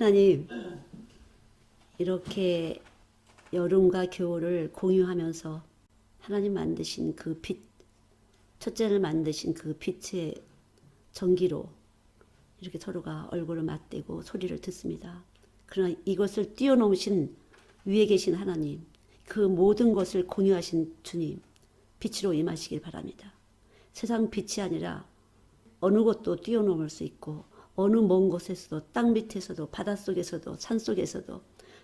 하나님, 이렇게 여름과 겨울을 공유하면서 하나님 만드신 그 빛, 첫째를 만드신 그 빛의 전기로 이렇게 서로가 얼굴을 맞대고 소리를 듣습니다. 그러나 이것을 뛰어넘으신 위에 계신 하나님, 그 모든 것을 공유하신 주님, 빛으로 임하시길 바랍니다. 세상 빛이 아니라 어느 것도 뛰어넘을 수 있고 어느 먼 곳에서도 땅 밑에서도 바닷속에서도 산속에서도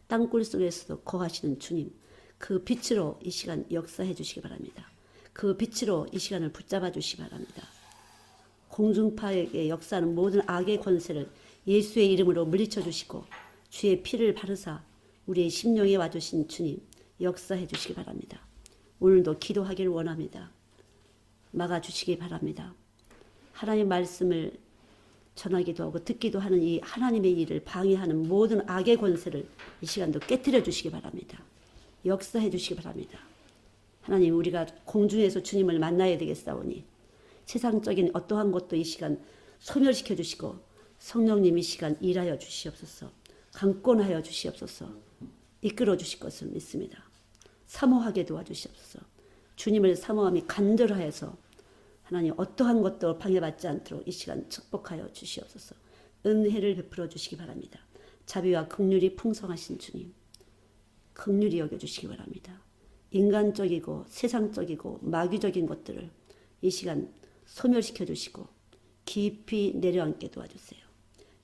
땅굴 속에서도 거하시는 주님, 그 빛으로 이 시간 역사해 주시기 바랍니다. 그 빛으로 이 시간을 붙잡아 주시기 바랍니다. 공중파에게 역사하는 모든 악의 권세를 예수의 이름으로 물리쳐 주시고 주의 피를 바르사 우리의 심령에 와주신 주님 역사해 주시기 바랍니다. 오늘도 기도하길 원합니다. 막아주시기 바랍니다. 하나님의 말씀을 전하기도 하고 듣기도 하는 이 하나님의 일을 방해하는 모든 악의 권세를 이 시간도 깨뜨려 주시기 바랍니다. 역사해 주시기 바랍니다. 하나님, 우리가 공중에서 주님을 만나야 되겠사오니 세상적인 어떠한 것도 이 시간 소멸시켜 주시고 성령님 이 시간 일하여 주시옵소서. 강권하여 주시옵소서. 이끌어 주실 것을 믿습니다. 사모하게 도와주시옵소서. 주님을 사모함이 간절하여서 하나님 어떠한 것도 방해받지 않도록 이 시간 축복하여 주시옵소서. 은혜를 베풀어 주시기 바랍니다. 자비와 긍휼이 풍성하신 주님, 긍휼히 여겨주시기 바랍니다. 인간적이고 세상적이고 마귀적인 것들을 이 시간 소멸시켜 주시고 깊이 내려앉게 도와주세요.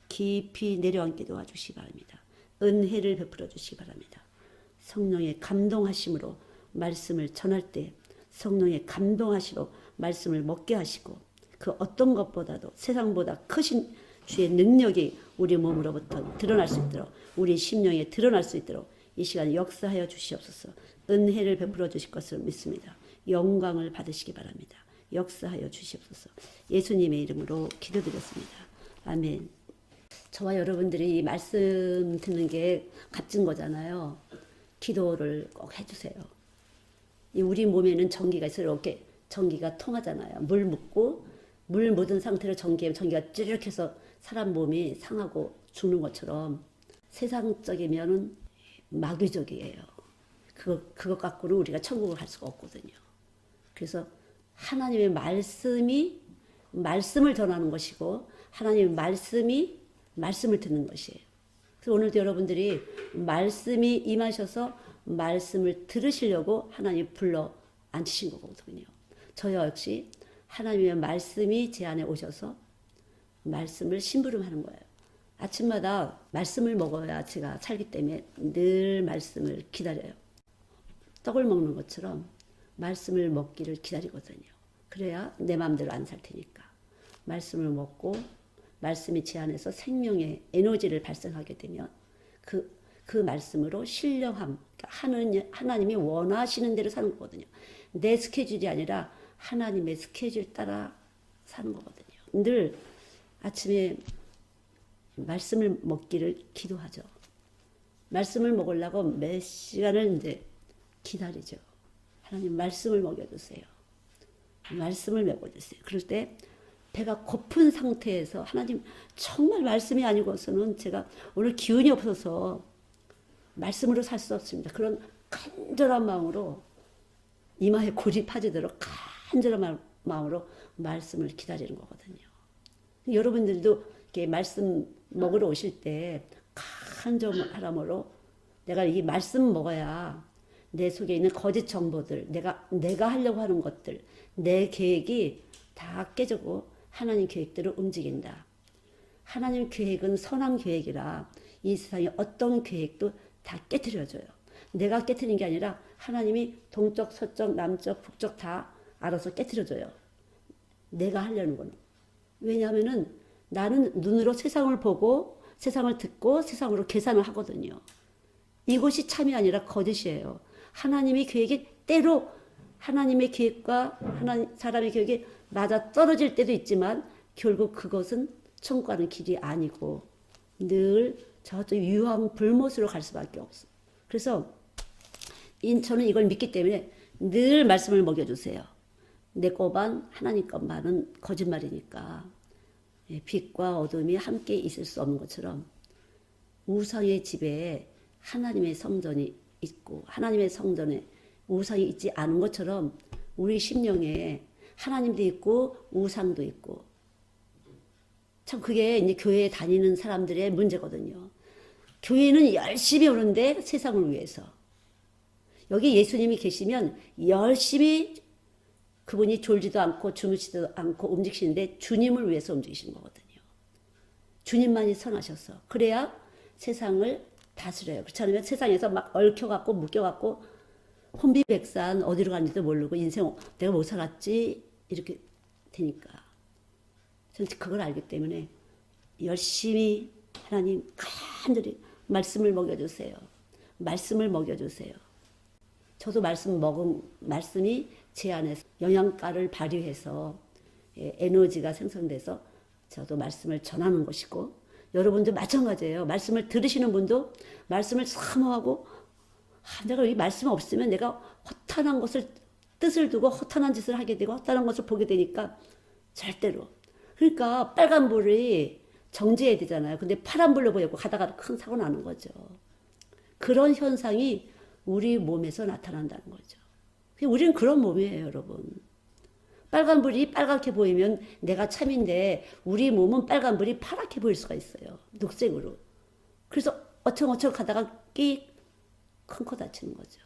깊이 내려앉게 도와주시기 바랍니다. 은혜를 베풀어 주시기 바랍니다. 성령의 감동하심으로 말씀을 전할 때 성령의 감동하시로 말씀을 먹게 하시고 그 어떤 것보다도 세상보다 크신 주의 능력이 우리 몸으로부터 드러날 수 있도록 우리 심령에 드러날 수 있도록 이 시간 역사하여 주시옵소서. 은혜를 베풀어 주실 것을 믿습니다. 영광을 받으시기 바랍니다. 역사하여 주시옵소서. 예수님의 이름으로 기도드렸습니다. 아멘. 저와 여러분들이 이 말씀 듣는 게 값진 거잖아요. 기도를 꼭 해주세요. 우리 몸에는 전기가 있어요. 이렇게 전기가 통하잖아요. 물 묻은 상태로 전기가 찌르륵 해서 사람 몸이 상하고 죽는 것처럼 세상적이면은 마귀적이에요. 그것 갖고는 우리가 천국을 갈 수가 없거든요. 그래서 하나님의 말씀을 전하는 것이고 하나님의 말씀을 듣는 것이에요. 그래서 오늘도 여러분들이 말씀이 임하셔서 말씀을 들으시려고 하나님 불러 앉히신 거거든요. 저 역시 하나님의 말씀이 제 안에 오셔서 말씀을 심부름하는 거예요. 아침마다 말씀을 먹어야 제가 살기 때문에 늘 말씀을 기다려요. 떡을 먹는 것처럼 말씀을 먹기를 기다리거든요. 그래야 내 마음대로 안 살 테니까. 말씀을 먹고 말씀이 제 안에서 생명의 에너지를 발생하게 되면 그 말씀으로 신령함, 하나님이 원하시는 대로 사는 거거든요. 내 스케줄이 아니라 하나님의 스케줄 따라 사는 거거든요. 늘 아침에 말씀을 먹기를 기도하죠. 말씀을 먹으려고 몇 시간을 이제 기다리죠. 하나님 말씀을 먹여주세요. 말씀을 먹여주세요. 그럴 때 배가 고픈 상태에서 하나님 정말 말씀이 아니고서는 제가 오늘 기운이 없어서 말씀으로 살 수 없습니다. 그런 간절한 마음으로 이마에 골이 파지도록 간절한 마음으로 말씀을 기다리는 거거든요. 여러분들도 이렇게 말씀 먹으러 오실 때 간절한 마음으로 내가 이 말씀 먹어야 내 속에 있는 거짓 정보들, 내가 하려고 하는 것들, 내 계획이 다 깨지고 하나님 계획대로 움직인다. 하나님 계획은 선한 계획이라 이 세상에 어떤 계획도 다 깨트려져요. 내가 깨트리는 게 아니라 하나님이 동쪽, 서쪽, 남쪽, 북쪽 다 알아서 깨트려져요. 내가 하려는 거는. 왜냐하면은 나는 눈으로 세상을 보고 세상을 듣고 세상으로 계산을 하거든요. 이것이 참이 아니라 거짓이에요. 하나님의 계획이 때로 하나님의 계획과 사람의 계획이 맞아 떨어질 때도 있지만 결국 그것은 천국 가는 길이 아니고 늘 저쪽 유황불못으로 갈 수밖에 없어요. 그래서 저는 이걸 믿기 때문에 늘 말씀을 먹여주세요. 내 것만 하나님 것만은 거짓말이니까 빛과 어둠이 함께 있을 수 없는 것처럼 우상의 집에 하나님의 성전이 있고 하나님의 성전에 우상이 있지 않은 것처럼 우리 심령에 하나님도 있고 우상도 있고 참 그게 이제 교회에 다니는 사람들의 문제거든요. 교회는 열심히 오는데 세상을 위해서 여기 예수님이 계시면 열심히 그분이 졸지도 않고 주무시지도 않고 움직이시는데 주님을 위해서 움직이시는 거거든요. 주님만이 선하셔서 그래야 세상을 다스려요. 그렇지 않으면 세상에서 막 얽혀갖고 묶여갖고 혼비백산 어디로 가는지도 모르고 인생 내가 못 살았지 이렇게 되니까 저는 그걸 알기 때문에 열심히 하나님 간절히 말씀을 먹여주세요. 말씀을 먹여주세요. 저도 말씀이 제 안에서 영양가를 발휘해서 에너지가 생성돼서 저도 말씀을 전하는 것이고 여러분도 마찬가지예요. 말씀을 들으시는 분도 말씀을 사모하고 내가 이 말씀 없으면 내가 허탄한 것을 뜻을 두고 허탄한 짓을 하게 되고 허탄한 것을 보게 되니까 절대로 그러니까 빨간불이 정지해야 되잖아요. 근데 파란불로 보이고 가다가 큰 사고 나는 거죠. 그런 현상이 우리 몸에서 나타난다는 거죠. 우리는 그런 몸이에요, 여러분. 빨간불이 빨갛게 보이면 내가 참인데 우리 몸은 빨간불이 파랗게 보일 수가 있어요. 녹색으로. 그래서 어청어청 가다가 끼 큰 코 다치는 거죠.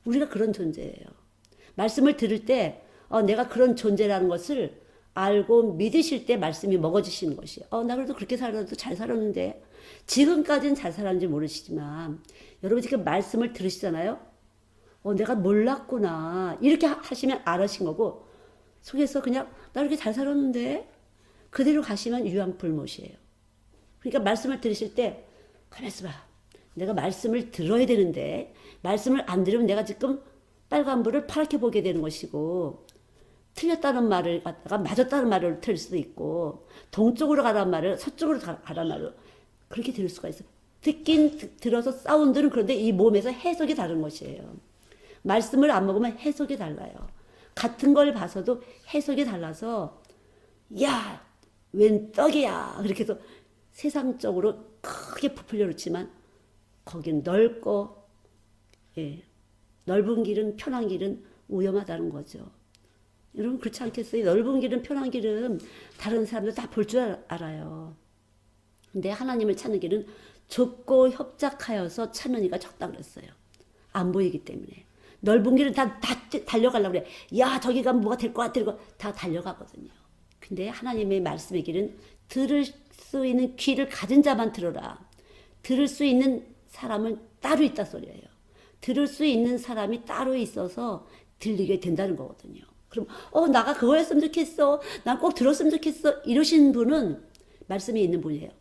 우리가 그런 존재예요. 말씀을 들을 때 내가 그런 존재라는 것을 알고 믿으실 때 말씀이 먹어지시는 것이에요. 나 그래도 그렇게 살아도 잘 살았는데 지금까지는 잘 살았는지 모르시지만 여러분 지금 말씀을 들으시잖아요. 내가 몰랐구나 이렇게 하시면 알으신 거고 속에서 그냥 나 이렇게 잘 살았는데 그대로 가시면 유황불못이에요. 그러니까 말씀을 들으실 때 가만있어 봐. 내가 말씀을 들어야 되는데 말씀을 안 들으면 내가 지금 빨간불을 파랗게 보게 되는 것이고 틀렸다는 말을 갖다가 맞았다는 말을 틀릴 수도 있고 동쪽으로 가라는 말을 서쪽으로 가라는 말을 그렇게 들을 수가 있어요. 들어서 사운드는 그런데 이 몸에서 해석이 다른 것이에요. 말씀을 안 먹으면 해석이 달라요. 같은 걸 봐서도 해석이 달라서 야, 웬 떡이야. 그렇게 해서 세상적으로 크게 부풀려 놓지만 거긴 넓고 넓은 길은 편한 길은 위험하다는 거죠. 여러분 그렇지 않겠어요? 넓은 길은 편한 길은 다른 사람들 다 볼 줄 알아요. 근데 하나님을 찾는 길은 좁고 협착하여서 찾는 이가 적다 그랬어요. 안 보이기 때문에. 넓은 길은 다 달려가려고 그래. 야 저기 가면 뭐가 될 것 같아. 이러고 다 달려가거든요. 근데 하나님의 말씀의 길은 들을 수 있는 귀를 가진 자만 들어라. 들을 수 있는 사람은 따로 있다 소리예요. 들을 수 있는 사람이 따로 있어서 들리게 된다는 거거든요. 그럼 나가 그거 했으면 좋겠어. 난 꼭 들었으면 좋겠어. 이러신 분은 말씀이 있는 분이에요.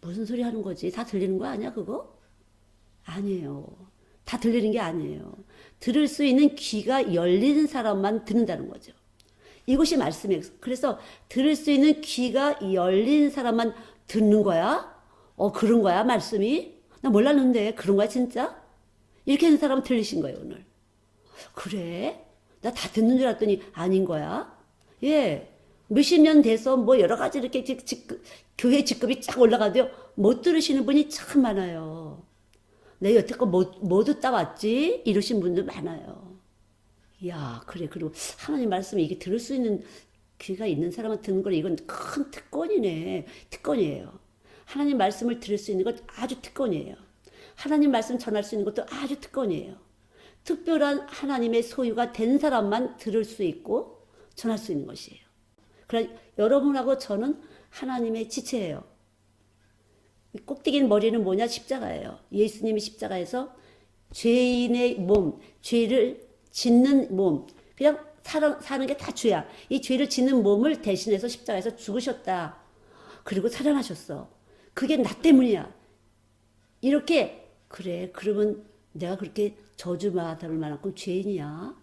무슨 소리 하는 거지? 다 들리는 거 아니야 그거? 아니에요. 다 들리는 게 아니에요. 들을 수 있는 귀가 열리는 사람만 듣는다는 거죠. 이것이 말씀이에요. 그래서 들을 수 있는 귀가 열린 사람만 듣는 거야? 그런 거야 말씀이? 나 몰랐는데 그런 거야 진짜? 이렇게 하는 사람은 들리신 거예요 오늘. 그래? 나 다 듣는 줄 알았더니 아닌 거야? 예. 몇십 년 돼서 뭐 여러 가지 이렇게 교회 직급이 쫙 올라가도요. 못 들으시는 분이 참 많아요. 내 여태껏 뭐 듣다 왔지? 이러신 분들 많아요. 이야, 그래. 그리고 하나님 말씀이 이게 들을 수 있는 귀가 있는 사람은 듣는 걸 이건 큰 특권이네. 특권이에요. 하나님 말씀을 들을 수 있는 것 아주 특권이에요. 하나님 말씀 전할 수 있는 것도 아주 특권이에요. 특별한 하나님의 소유가 된 사람만 들을 수 있고 전할 수 있는 것이에요. 그러나 여러분하고 저는 하나님의 지체예요. 꼭대기 머리는 뭐냐? 십자가예요. 예수님이 십자가에서 죄인의 몸, 죄를 짓는 몸, 그냥 사는 게 다 죄야. 이 죄를 짓는 몸을 대신해서 십자가에서 죽으셨다. 그리고 살아나셨어. 그게 나 때문이야. 이렇게 그래. 그러면 내가 그렇게 저주받을 만큼 죄인이야?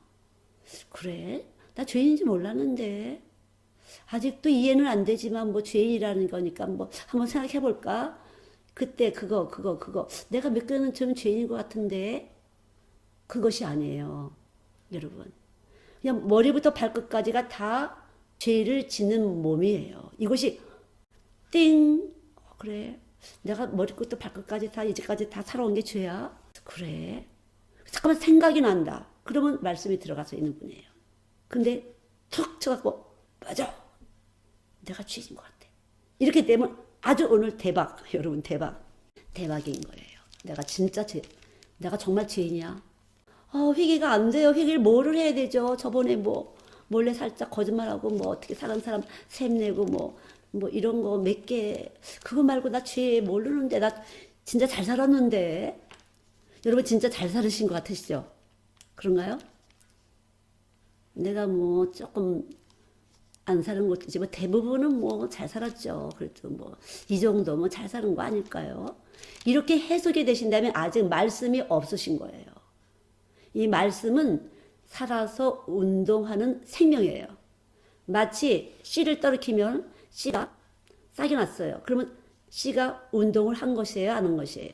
그래? 나 죄인인지 몰랐는데. 아직도 이해는 안 되지만 뭐 죄인이라는 거니까 뭐 한번 생각해 볼까? 그때 그거 내가 몇 개는 좀 죄인인 것 같은데 그것이 아니에요. 여러분. 그냥 머리부터 발끝까지가 다 죄를 짓는 몸이에요. 이것이 띵! 그래. 내가 머리끝부터 발끝까지 다 이제까지 다 살아온 게 죄야? 그래. 잠깐만 생각이 난다. 그러면 말씀이 들어가서 있는 분이에요. 근데 툭 쳐갖고 맞아. 내가 죄인 것 같아. 이렇게 되면 아주 오늘 대박. 여러분 대박. 대박인 거예요. 내가 정말 죄인이야. 회개가 안 돼요. 회개를 뭐를 해야 되죠? 저번에 뭐 몰래 살짝 거짓말하고 뭐 어떻게 사는 사람 셈내고 뭐 이런 거 몇 개 그거 말고 나 죄 모르는데 나 진짜 잘 살았는데 여러분 진짜 잘 살으신 것 같으시죠? 그런가요? 내가 뭐 조금 안 사는 것이지 뭐 대부분은 뭐 잘 살았죠. 그래도 뭐 이 정도 뭐 잘 사는 거 아닐까요? 이렇게 해석이 되신다면 아직 말씀이 없으신 거예요. 이 말씀은 살아서 운동하는 생명이에요. 마치 씨를 떨어뜨리면 씨가 싹이 났어요. 그러면 씨가 운동을 한 것이에요? 안 한 것이에요?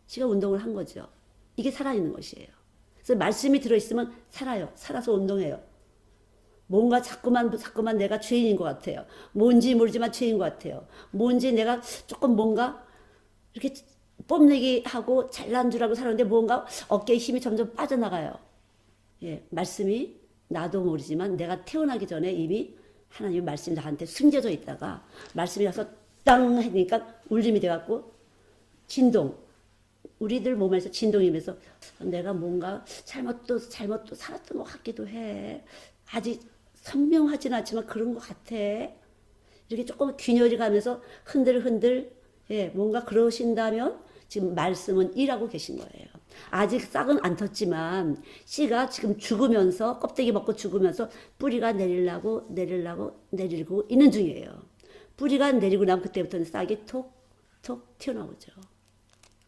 씨가 운동을 한 거죠. 이게 살아있는 것이에요. 그래서 말씀이 들어있으면 살아요. 살아서 운동해요. 뭔가 자꾸만 내가 죄인인 것 같아요. 뭔지 모르지만 죄인 것 같아요. 뭔지 내가 조금 뭔가 이렇게 뽐내기 하고 잘난 줄 알고 살았는데 뭔가 어깨에 힘이 점점 빠져나가요. 예, 말씀이 나도 모르지만 내가 태어나기 전에 이미 하나님의 말씀이 나한테 숨겨져 있다가 말씀이 와서 땅 하니까 울림이 돼갖고 진동. 우리들 몸에서 진동이 면서 내가 뭔가 잘못도 살았던 것 같기도 해. 아직 선명하진 않지만 그런 것 같아. 이렇게 조금 균열이 가면서 흔들 예, 뭔가 그러신다면 지금 말씀은 일하고 계신 거예요. 아직 싹은 안 텄지만 씨가 지금 죽으면서 껍데기 벗고 죽으면서 뿌리가 내리고 있는 중이에요. 뿌리가 내리고 나면 그때부터는 싹이 톡톡 튀어나오죠.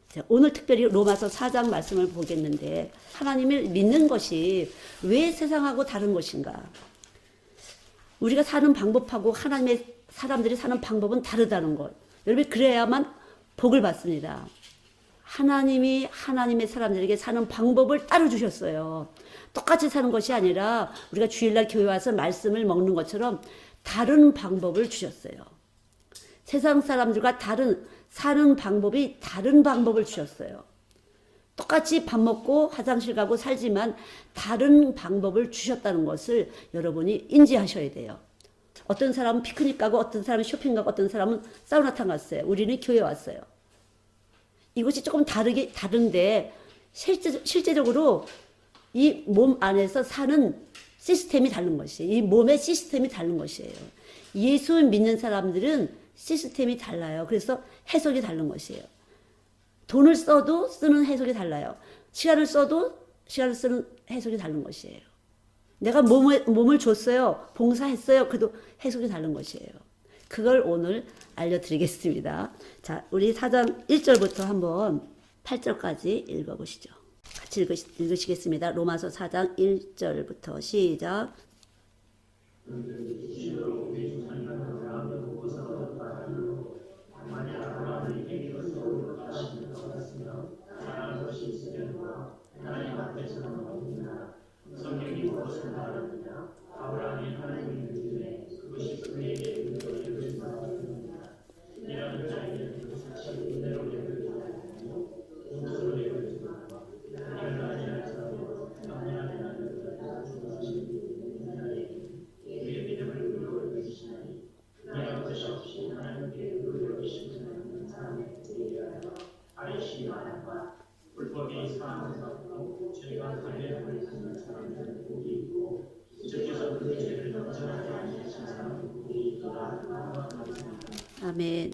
자, 오늘 특별히 로마서 4장 말씀을 보겠는데 하나님을 믿는 것이 왜 세상하고 다른 것인가? 우리가 사는 방법하고 하나님의 사람들이 사는 방법은 다르다는 것. 여러분 그래야만 복을 받습니다. 하나님이 하나님의 사람들에게 사는 방법을 따로 주셨어요. 똑같이 사는 것이 아니라 우리가 주일날 교회 와서 말씀을 먹는 것처럼 다른 방법을 주셨어요. 세상 사람들과 사는 방법이 다른 방법을 주셨어요. 똑같이 밥 먹고 화장실 가고 살지만 다른 방법을 주셨다는 것을 여러분이 인지하셔야 돼요. 어떤 사람은 피크닉 가고 어떤 사람은 쇼핑 가고 어떤 사람은 사우나탕 갔어요. 우리는 교회 왔어요. 이것이 조금 다른데 실제적으로 이 몸 안에서 사는 시스템이 다른 것이에요. 이 몸의 시스템이 다른 것이에요. 예수 믿는 사람들은 시스템이 달라요. 그래서 해석이 다른 것이에요. 돈을 써도 쓰는 해석이 달라요. 시간을 써도 시간을 쓰는 해석이 다른 것이에요. 내가 몸을 줬어요. 봉사했어요. 그래도 해석이 다른 것이에요. 그걸 오늘 알려드리겠습니다. 자, 우리 4장 1절부터 한번 8절까지 읽어보시죠. 같이 읽으시겠습니다. 로마서 4장 1절부터 시작. 아멘.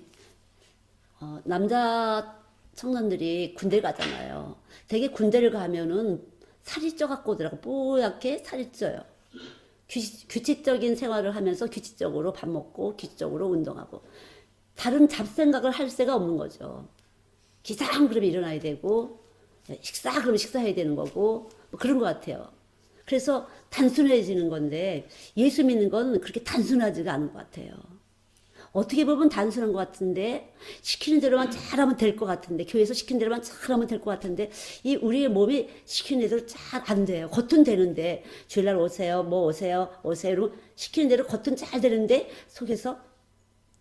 남자 청년들이 군대 가잖아요. 되게 군대를 가면은 살이 쪄갖고 오더라고. 뽀얗게 살이 쪄요. 규칙적인 생활을 하면서 규칙적으로 밥 먹고 규칙적으로 운동하고 다른 잡생각을 할 새가 없는 거죠. 기상 그러면 일어나야 되고 식사 그러면 식사해야 되는 거고 뭐 그런 것 같아요. 그래서 단순해지는 건데 예수 믿는 건 그렇게 단순하지가 않은 것 같아요. 어떻게 보면 단순한 것 같은데 시키는 대로만 잘하면 될 것 같은데 교회에서 시키는 대로만 잘하면 될 것 같은데 이 우리의 몸이 시키는 대로 잘 안 돼요. 겉은 되는데 주일날 오세요 뭐 오세요 이러고 시키는 대로 겉은 잘 되는데 속에서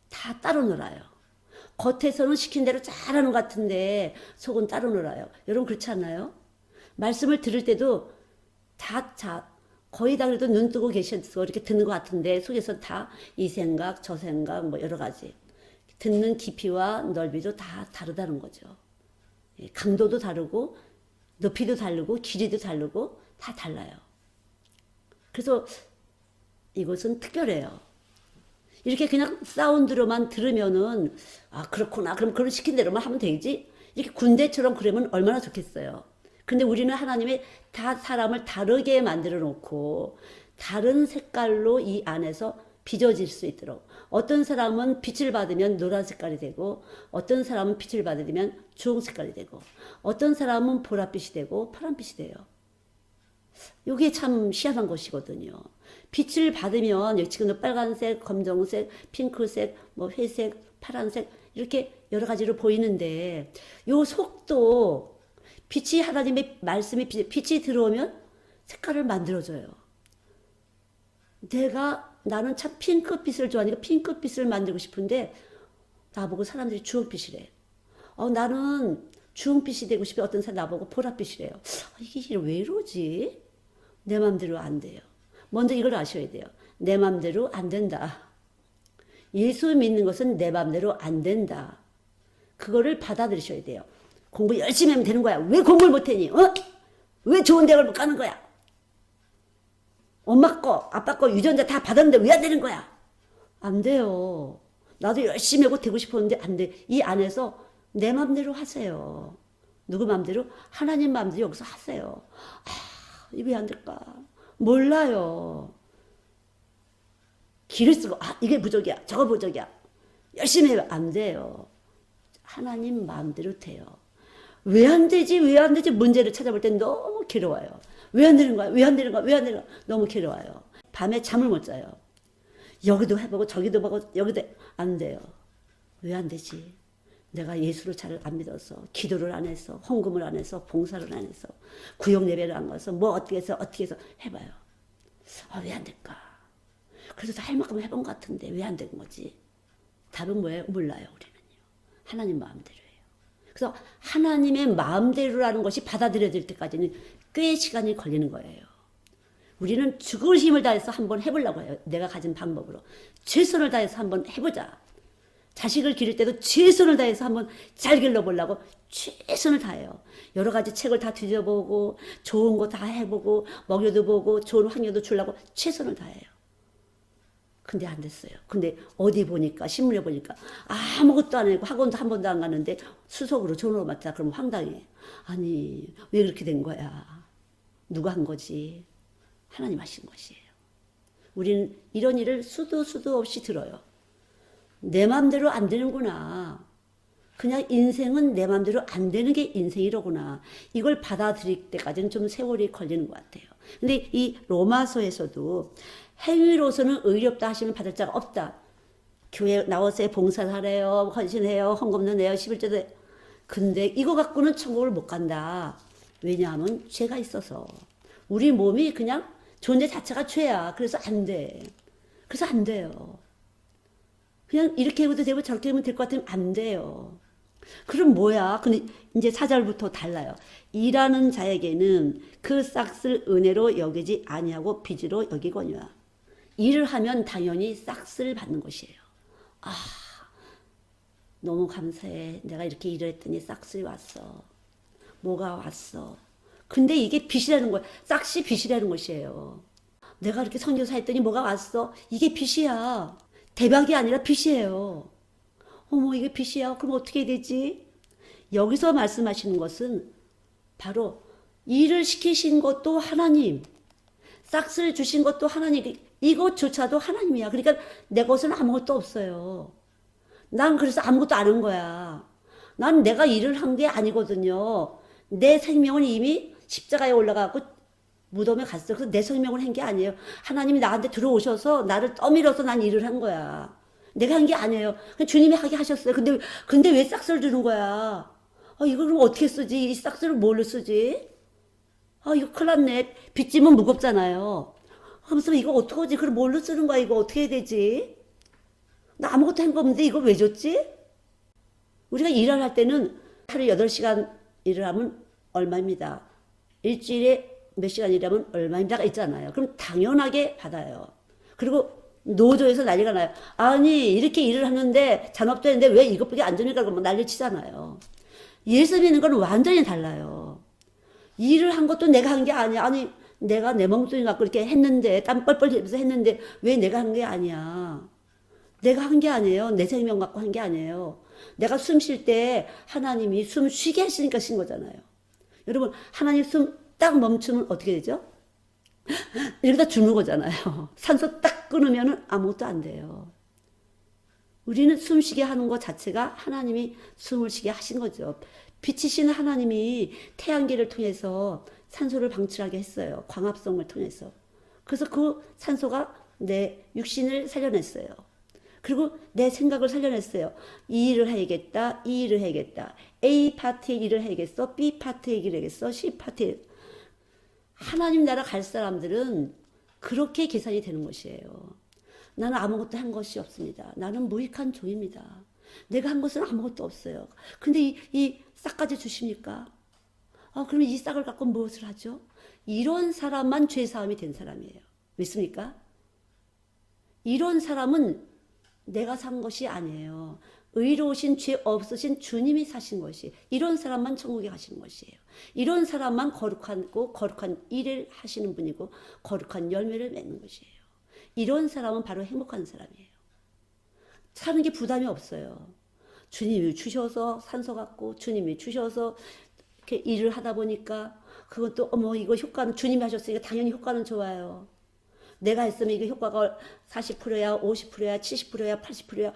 다 따로 놀아요. 겉에서는 시킨 대로 잘하는 것 같은데 속은 따로 놀아요. 여러분 그렇지 않나요? 말씀을 들을 때도 거의 다 그래도 눈 뜨고 계셔서 이렇게 듣는 것 같은데 속에서 다 이 생각 저 생각 뭐 여러 가지 듣는 깊이와 넓이도 다 다르다는 거죠. 강도도 다르고 높이도 다르고 길이도 다르고 다 달라요. 그래서 이것은 특별해요. 이렇게 그냥 사운드로만 들으면은 아 그렇구나 그럼 그런 시킨 대로만 하면 되지 이렇게 군대처럼 그러면 얼마나 좋겠어요. 근데 우리는 하나님이 다 사람을 다르게 만들어 놓고 다른 색깔로 이 안에서 빚어질 수 있도록 어떤 사람은 빛을 받으면 노란 색깔이 되고 어떤 사람은 빛을 받으면 주홍 색깔이 되고 어떤 사람은 보랏빛이 되고 파란빛이 돼요. 이게 참 희한한 것이거든요. 빛을 받으면 여기 지금도 빨간색, 검정색, 핑크색, 뭐 회색, 파란색 이렇게 여러 가지로 보이는데 요 속도 빛이 하나님의 말씀이 빛이 들어오면 색깔을 만들어줘요. 나는 참 핑크빛을 좋아하니까 핑크빛을 만들고 싶은데 나보고 사람들이 주홍빛이래. 나는 주홍빛이 되고 싶어. 어떤 사람 나보고 보랏빛이래요. 이게 왜 이러지? 내 맘대로 안 돼요. 먼저 이걸 아셔야 돼요. 내 맘대로 안 된다. 예수 믿는 것은 내 맘대로 안 된다. 그거를 받아들이셔야 돼요. 공부 열심히 하면 되는 거야. 왜 공부를 못하니? 왜 좋은 대학을 못 가는 거야? 엄마 거, 아빠 거, 유전자 다 받았는데 왜 안 되는 거야? 안 돼요. 나도 열심히 하고 되고 싶었는데 안 돼. 이 안에서 내 맘대로 하세요. 누구 맘대로? 하나님 맘대로 여기서 하세요. 왜 안 될까? 몰라요. 길을 쓰고 이게 부족이야. 저거 부족이야. 열심히 해요. 안 돼요. 하나님 마음대로 돼요. 왜 안 되지? 왜 안 되지? 문제를 찾아볼 땐 너무 괴로워요. 왜 안 되는 거야? 왜 안 되는 거야? 왜 안 되는 거야? 너무 괴로워요. 밤에 잠을 못 자요. 여기도 해보고 저기도 보고 여기도 안 돼요. 왜 안 되지? 내가 예수를 잘 안 믿어서 기도를 안 해서 헌금을 안 해서 봉사를 안 해서 구역 예배를 안 가서 뭐 어떻게 해서 해봐요. 왜 안 될까? 그래서 할 만큼 해본 것 같은데 왜 안 되는 거지? 답은 뭐예요? 몰라요. 우리는요. 하나님 마음대로예요. 그래서 하나님의 마음대로라는 것이 받아들여질 때까지는 꽤 시간이 걸리는 거예요. 우리는 죽을 힘을 다해서 한번 해보려고 해요. 내가 가진 방법으로. 최선을 다해서 한번 해보자. 자식을 기를 때도 최선을 다해서 한번 잘 길러보려고 최선을 다해요. 여러 가지 책을 다 뒤져보고 좋은 거 다 해보고 먹여도 보고 좋은 환경도 주려고 최선을 다해요. 근데 안 됐어요. 근데 어디 보니까 신문에 보니까 아무것도 안 하고 학원도 한 번도 안 갔는데 수석으로 전화로 맡자. 그러면 황당해. 아니 왜 그렇게 된 거야? 누가 한 거지? 하나님 하신 것이에요. 우리는 이런 일을 수도 없이 들어요. 내 맘대로 안 되는구나. 그냥 인생은 내 맘대로 안 되는 게 인생이로구나. 이걸 받아들일 때까지는 좀 세월이 걸리는 것 같아요. 근데 이 로마서에서도 행위로서는 의롭다 하시면 받을 자가 없다. 교회 나와서 봉사를 하래요. 헌신해요. 헌금도 내요. 11조도 해요. 근데 이거 갖고는 천국을 못 간다. 왜냐하면 죄가 있어서. 우리 몸이 그냥 존재 자체가 죄야. 그래서 안 돼. 그래서 안 돼요. 그냥 이렇게 해도 되고 저렇게 하면 될 것 같으면 안 돼요. 그럼 뭐야? 근데 이제 4절부터 달라요. 일하는 자에게는 그 싹을 은혜로 여기지 아니하고 빚으로 여기거니와. 일을 하면 당연히 싹을 받는 것이에요. 너무 감사해. 내가 이렇게 일을 했더니 싹이 왔어. 뭐가 왔어. 근데 이게 빚이라는 거야. 싹이 빚이라는 것이에요. 내가 이렇게 선교사 했더니 뭐가 왔어. 이게 빚이야. 대박이 아니라 빚이에요. 어머 이게 빚이야. 그럼 어떻게 해야 되지? 여기서 말씀하시는 것은 바로 일을 시키신 것도 하나님, 싹을 주신 것도 하나님, 이것조차도 하나님이야. 그러니까 내 것은 아무것도 없어요. 난 그래서 아무것도 안 한 거야. 난 내가 일을 한 게 아니거든요. 내 생명은 이미 십자가에 올라가고 무덤에 갔어. 그래서 내 생명을 한 게 아니에요. 하나님이 나한테 들어오셔서 나를 떠밀어서 난 일을 한 거야. 내가 한 게 아니에요. 주님이 하게 하셨어요. 근데 왜 싹스를 주는 거야? 이걸 그럼 어떻게 쓰지? 이 싹스를 뭘로 쓰지? 이거 큰일 났네. 빚지면 무겁잖아요. 그러면서 이거 어떡하지? 그럼 뭘로 쓰는 거야? 이거 어떻게 해야 되지? 나 아무것도 한 거 없는데 이걸 왜 줬지? 우리가 일을 할 때는 하루 8시간 일을 하면 얼마입니다. 일주일에 몇 시간 일하면 얼마입니다가 있잖아요. 그럼 당연하게 받아요. 그리고 노조에서 난리가 나요. 아니 이렇게 일을 하는데 잔업자인데 왜 이것밖에 안 주니까 그러면 난리 치잖아요. 예수 믿는 건 완전히 달라요. 일을 한 것도 내가 한 게 아니야. 아니 내가 내 몸뚱이 갖고 이렇게 했는데 땀 뻘뻘 흘리면서 했는데 왜 내가 한 게 아니야. 내가 한 게 아니에요. 내 생명 갖고 한 게 아니에요. 내가 숨 쉴 때 하나님이 숨 쉬게 하시니까 쉰 거잖아요. 여러분 하나님 숨 딱 멈추면 어떻게 되죠? 이러다 죽는 거잖아요. 산소 딱 끊으면 아무것도 안 돼요. 우리는 숨 쉬게 하는 것 자체가 하나님이 숨을 쉬게 하신 거죠. 빛이신 하나님이 태양계를 통해서 산소를 방출하게 했어요. 광합성을 통해서. 그래서 그 산소가 내 육신을 살려냈어요. 그리고 내 생각을 살려냈어요. 이 일을 해야겠다. 이 일을 해야겠다. A 파트의 일을 해야겠어. B 파트의 일을 해야겠어. C 파트의 하나님 나라 갈 사람들은 그렇게 계산이 되는 것이에요. 나는 아무것도 한 것이 없습니다. 나는 무익한 종입니다. 내가 한 것은 아무것도 없어요. 근데 이 싹까지 주십니까? 그러면 이 싹을 갖고 무엇을 하죠? 이런 사람만 죄사함이 된 사람이에요. 믿습니까? 이런 사람은 내가 산 것이 아니에요. 의로우신 죄 없으신 주님이 사신 것이 이런 사람만 천국에 가시는 것이에요. 이런 사람만 거룩한 일을 하시는 분이고 거룩한 열매를 맺는 것이에요. 이런 사람은 바로 행복한 사람이에요. 사는 게 부담이 없어요. 주님이 주셔서 산소 갖고 주님이 주셔서 이렇게 일을 하다 보니까 그것도 어머 이거 효과는 주님이 하셨으니까 당연히 효과는 좋아요. 내가 했으면 이게 효과가 40%야 50%야 70%야 80%야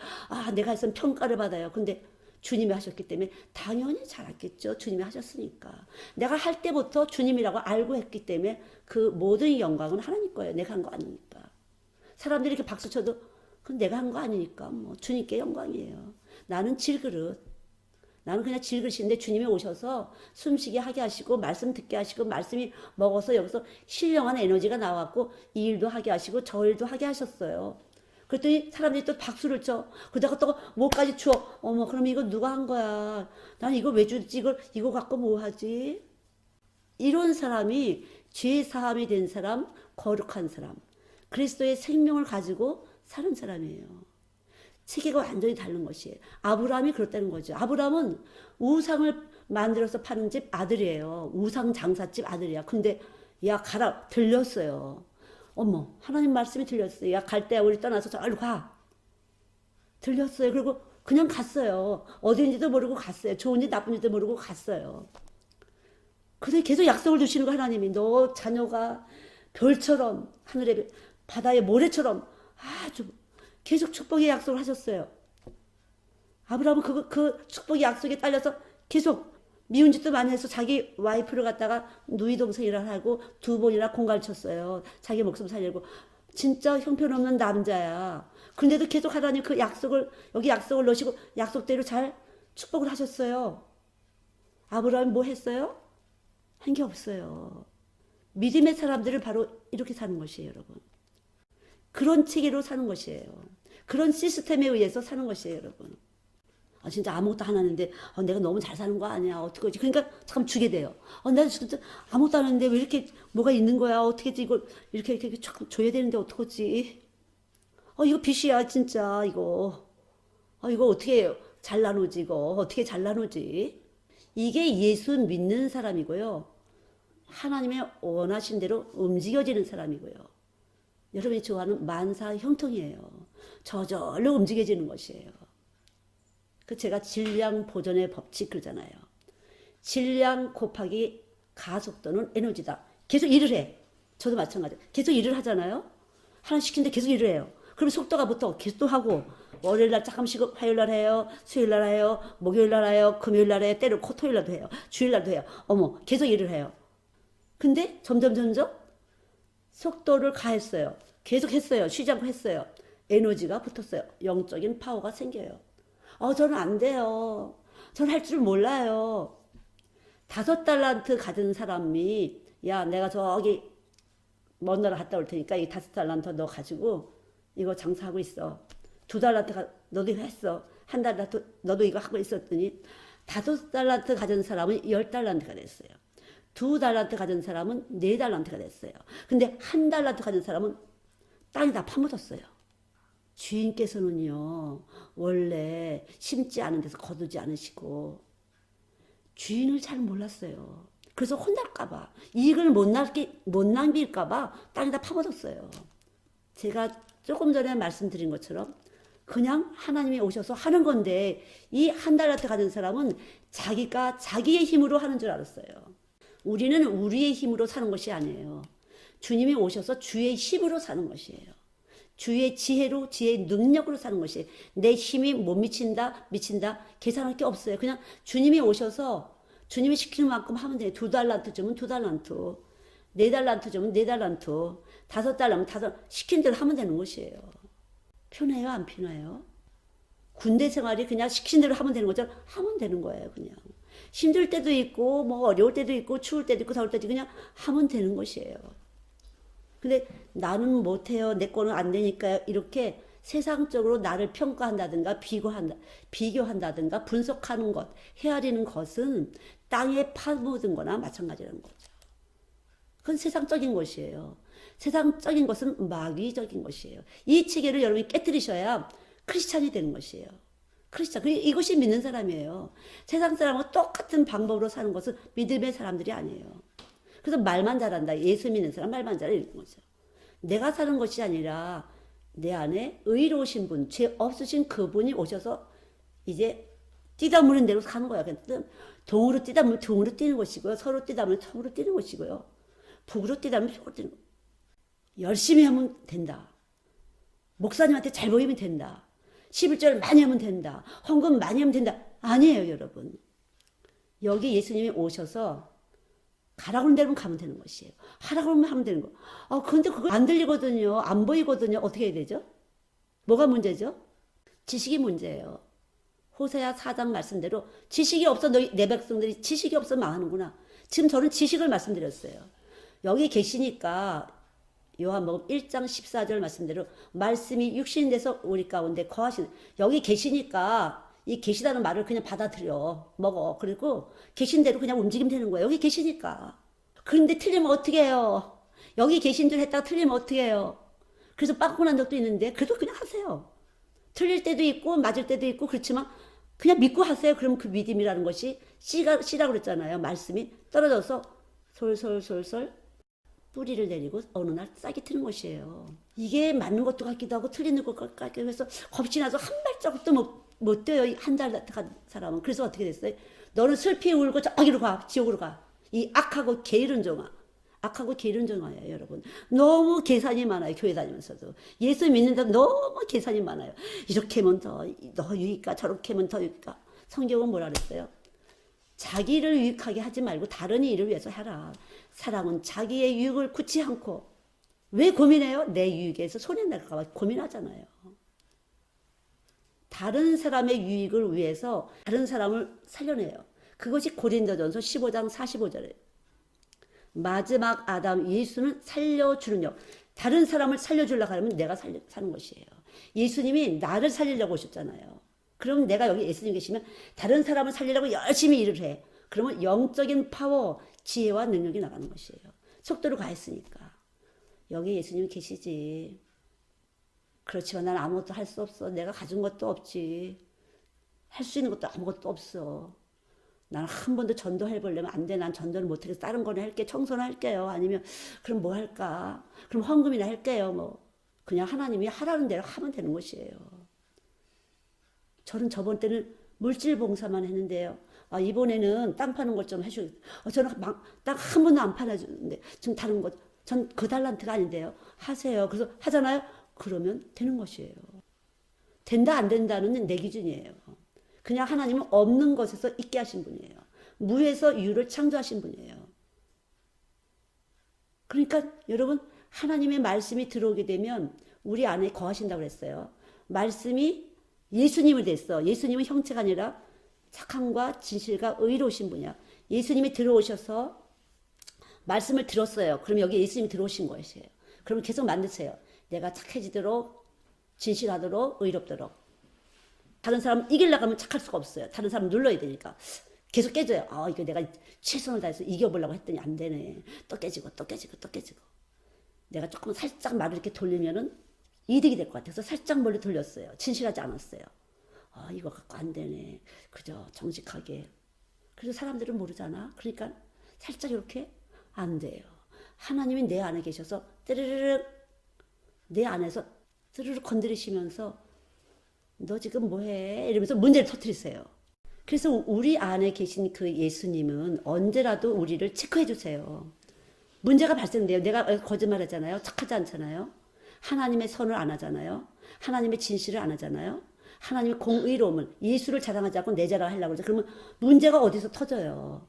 내가 했으면 평가를 받아요. 근데 주님이 하셨기 때문에 당연히 잘했겠죠. 주님이 하셨으니까. 내가 할 때부터 주님이라고 알고 했기 때문에 그 모든 영광은 하나님 거예요. 내가 한 거 아니니까. 사람들이 이렇게 박수 쳐도 그건 내가 한 거 아니니까 뭐 주님께 영광이에요. 나는 질그릇. 나는 그냥 질그릇인데 주님이 오셔서 숨쉬게 하게 하시고 말씀 듣게 하시고 말씀이 먹어서 여기서 신령한 에너지가 나왔고 이 일도 하게 하시고 저 일도 하게 하셨어요. 그랬더니 사람들이 또 박수를 쳐. 그러다가 또 뭐까지 주워. 어머 그럼 이거 누가 한 거야. 난 이거 왜 주지. 이거 갖고 뭐 하지. 이런 사람이 죄 사함이 된 사람, 거룩한 사람, 그리스도의 생명을 가지고 사는 사람이에요. 세계가 완전히 다른 것이에요. 아브라함이 그렇다는 거죠. 아브라함은 우상을 만들어서 파는 집 아들이에요. 우상 장사집 아들이야. 근데 야 가라 들렸어요. 어머 하나님 말씀이 들렸어요. 야 갈 때 우리 떠나서 저리로 가. 들렸어요. 그리고 그냥 갔어요. 어디인지도 모르고 갔어요. 좋은지 나쁜지도 모르고 갔어요. 그래서 계속 약속을 주시는 거 하나님이 너 자녀가 별처럼 하늘의 바다의 모래처럼 아주 계속 축복의 약속을 하셨어요. 아브라함은 그 축복의 약속에 딸려서 계속 미운 짓도 많이 해서 자기 와이프를 갖다가 누이 동생이라 하고 2번이나 공갈 쳤어요. 자기 목숨 살리고. 진짜 형편없는 남자야. 그런데도 계속 하나님 그 약속을 여기 약속을 넣으시고 약속대로 잘 축복을 하셨어요. 아브라함이 뭐 했어요? 한 게 없어요. 믿음의 사람들은 바로 이렇게 사는 것이에요, 여러분. 그런 체계로 사는 것이에요. 그런 시스템에 의해서 사는 것이에요, 여러분. 진짜 아무것도 안 하는데 내가 너무 잘 사는 거 아니야. 어떡하지? 그러니까 참 주게 돼요. 내가 진짜 아무것도 안 하는데 왜 이렇게 뭐가 있는 거야? 어떻게지? 이걸 이렇게 조금 줘야 되는데 어떡하지? 이거 빚이야, 진짜 이거. 이거 어떻게 잘 나누지? 이거 어떻게 잘 나누지? 이게 예수 믿는 사람이고요. 하나님의 원하신 대로 움직여지는 사람이고요. 여러분이 좋아하는 만사 형통이에요. 저절로 움직여지는 것이에요. 제가 질량 보존의 법칙 그러잖아요. 질량 곱하기 가속도는 에너지다. 계속 일을 해. 저도 마찬가지예요. 계속 일을 하잖아요. 하나 시키는데 계속 일을 해요. 그럼 속도가 붙어. 계속 또 하고 월요일날 잠깐씩 화요일날 해요. 수요일날 해요. 목요일날 해요. 금요일날 해요. 때로 토요일날도 해요. 주일날도 해요. 어머 계속 일을 해요. 근데 점점 속도를 가했어요. 계속 했어요. 쉬지 않고 했어요. 에너지가 붙었어요. 영적인 파워가 생겨요. 저는 안 돼요. 저는 할 줄 몰라요. 5달란트 가진 사람이 야 내가 저기 먼 나라 갔다 올 테니까 이 5달란트 너 가지고 이거 장사하고 있어. 2달란트 너도 했어. 한 달란트 너도 이거 하고 있었더니 5달란트 가진 사람은 10달란트가 됐어요. 2달란트 가진 사람은 4달란트가 됐어요. 근데 1달란트 가진 사람은 땅이 다 파묻었어요. 주인께서는요, 원래 심지 않은 데서 거두지 않으시고 주인을 잘 몰랐어요. 그래서 혼날까봐, 이익을 못 남길까봐 땅이 다 파묻었어요. 제가 조금 전에 말씀드린 것처럼 그냥 하나님이 오셔서 하는 건데, 이 1달란트 가진 사람은 자기가 자기의 힘으로 하는 줄 알았어요. 우리는 우리의 힘으로 사는 것이 아니에요. 주님이 오셔서 주의 힘으로 사는 것이에요. 주의 지혜로, 지혜의 능력으로 사는 것이, 내 힘이 못 미친다 계산할 게 없어요. 그냥 주님이 오셔서 주님이 시키는 만큼 하면 돼요. 2달란트 주면 2달란트, 4달란트 주면 4달란트, 5달란트 5, 시킨 대로 하면 되는 것이에요. 편해요, 안 편해요? 군대 생활이 그냥 시킨 대로 하면 되는 거죠. 하면 되는 거예요, 그냥. 힘들 때도 있고, 뭐 어려울 때도 있고, 추울 때도 있고, 더울 때도 있고, 그냥 하면 되는 것이에요. 근데 나는 못해요, 내 거는 안 되니까요, 이렇게 세상적으로 나를 평가한다든가 비교한다든가 분석하는 것, 헤아리는 것은 땅에 파묻은 거나 마찬가지라는 거죠. 그건 세상적인 것이에요. 세상적인 것은 마귀적인 것이에요. 이 체계를 여러분이 깨뜨리셔야 크리스찬이 되는 것이에요. 크리스찬. 이것이 믿는 사람이에요. 세상 사람과 똑같은 방법으로 사는 것은 믿음의 사람들이 아니에요. 그래서 말만 잘한다. 예수 믿는 사람 말만 잘해. 이런 거죠. 내가 사는 것이 아니라 내 안에 의로우신 분, 죄 없으신 그분이 오셔서 이제 뛰다 무는 대로 사는 거야. 동으로 뛰다 보면 동으로 뛰는 것이고요. 서로 뛰다 보면 서로 뛰는 것이고요. 북으로 뛰다 보면 북으로 뛰는 것이고요. 열심히 하면 된다. 목사님한테 잘 보이면 된다. 11절 많이 하면 된다. 헌금 많이 하면 된다. 아니에요, 여러분. 여기 예수님이 오셔서 가라고 하는 대로 가면 되는 것이에요. 하라고 하면 되는 거. 근데 그거 안 들리거든요. 안 보이거든요. 어떻게 해야 되죠? 뭐가 문제죠? 지식이 문제예요. 호세아 4장 말씀대로 지식이 없어 내 백성들이 지식이 없어 망하는구나. 지금 저는 지식을 말씀드렸어요. 여기 계시니까 요한복음 1장 14절 말씀대로 말씀이 육신이 돼서 우리 가운데 거하시는, 여기 계시니까 이 계시다는 말을 그냥 받아들여 먹어. 그리고 계신 대로 그냥 움직이면 되는 거예요. 여기 계시니까. 그런데 틀리면 어떻게 해요? 여기 계신 줄 했다가 틀리면 어떻게 해요? 그래서 빵꾸 난 적도 있는데 그래도 그냥 하세요. 틀릴 때도 있고 맞을 때도 있고 그렇지만 그냥 믿고 하세요. 그러면 그 믿음이라는 것이 씨라고 그랬잖아요. 말씀이 떨어져서 솔솔솔솔 뿌리를 내리고 어느 날 싹이 트는 것이에요. 이게 맞는 것도 같기도 하고 틀리는 것 같기도 해서 겁이 나서 한 발자국도 못 뛰어요. 1달란트 간 사람은. 그래서 어떻게 됐어요? 너는 슬피 울고 저기로 가. 지옥으로 가. 이 악하고 게으른 종아. 악하고 게으른 종아예요, 여러분. 너무 계산이 많아요, 교회 다니면서도. 예수 믿는다고 너무 계산이 많아요. 이렇게 하면 더 유익가, 저렇게 하면 더 유익가. 성경은 뭐라 그랬어요? 자기를 유익하게 하지 말고 다른 이를 위해서 해라. 사람은 자기의 유익을 굳지 않고 왜 고민해요? 내 유익에서 손해날까 봐 고민하잖아요. 다른 사람의 유익을 위해서 다른 사람을 살려내요. 그것이 고린도전서 15장 45절이에요. 마지막 아담 예수는 살려주는 역. 다른 사람을 살려주려고 하면 내가 사는 것이에요. 예수님이 나를 살리려고 오셨잖아요. 그럼 내가 여기 예수님 계시면 다른 사람을 살리려고 열심히 일을 해. 그러면 영적인 파워, 지혜와 능력이 나가는 것이에요. 속도를 가했으니까. 여기 예수님 계시지. 그렇지만 난 아무것도 할 수 없어. 내가 가진 것도 없지. 할 수 있는 것도 아무것도 없어. 난 한 번도 전도해보려면 안 돼. 난 전도를 못하겠어. 다른 거는 할게. 청소는 할게요. 아니면 그럼 뭐 할까? 그럼 헌금이나 할게요. 뭐 그냥 하나님이 하라는 대로 하면 되는 것이에요. 저는 저번 때는 물질 봉사만 했는데요. 이번에는 땅 파는 것 좀 해주세요. 저는 땅 한 번도 안 팔아주는데 좀 다른 것, 전 그 달란트가 아닌데요. 하세요. 그래서 하잖아요. 그러면 되는 것이에요. 된다 안 된다는 내 기준이에요. 그냥 하나님은 없는 것에서 있게 하신 분이에요. 무에서 유를 창조하신 분이에요. 그러니까 여러분, 하나님의 말씀이 들어오게 되면 우리 안에 거하신다고 그랬어요. 말씀이 예수님이 됐어. 예수님은 형체가 아니라 착함과 진실과 의로우신 분이야. 예수님이 들어오셔서 말씀을 들었어요. 그럼 여기 예수님이 들어오신 것이에요. 그럼 계속 만드세요. 내가 착해지도록, 진실하도록, 의롭도록. 다른 사람 이기려고 하면 착할 수가 없어요. 다른 사람 눌러야 되니까. 계속 깨져요. 아, 이거 내가 최선을 다해서 이겨보려고 했더니 안 되네. 또 깨지고, 또 깨지고, 또 깨지고. 내가 조금 살짝 말을 이렇게 돌리면은 이득이 될 것 같아서 살짝 멀리 돌렸어요. 진실하지 않았어요. 아, 이거 갖고 안 되네. 그저 정직하게. 그래서 사람들은 모르잖아. 그러니까 살짝 이렇게 안 돼요. 하나님이 내 안에 계셔서 뜨르르륵 내 안에서 뜨르르 건드리시면서 너 지금 뭐해? 이러면서 문제를 터뜨리세요. 그래서 우리 안에 계신 그 예수님은 언제라도 우리를 체크해 주세요. 문제가 발생돼요. 내가 거짓말하잖아요. 착하지 않잖아요. 하나님의 선을 안 하잖아요. 하나님의 진실을 안 하잖아요. 하나님의 공의로움을 예수를 자랑하지 않고 내 자랑하려고 그러죠. 그러면 문제가 어디서 터져요.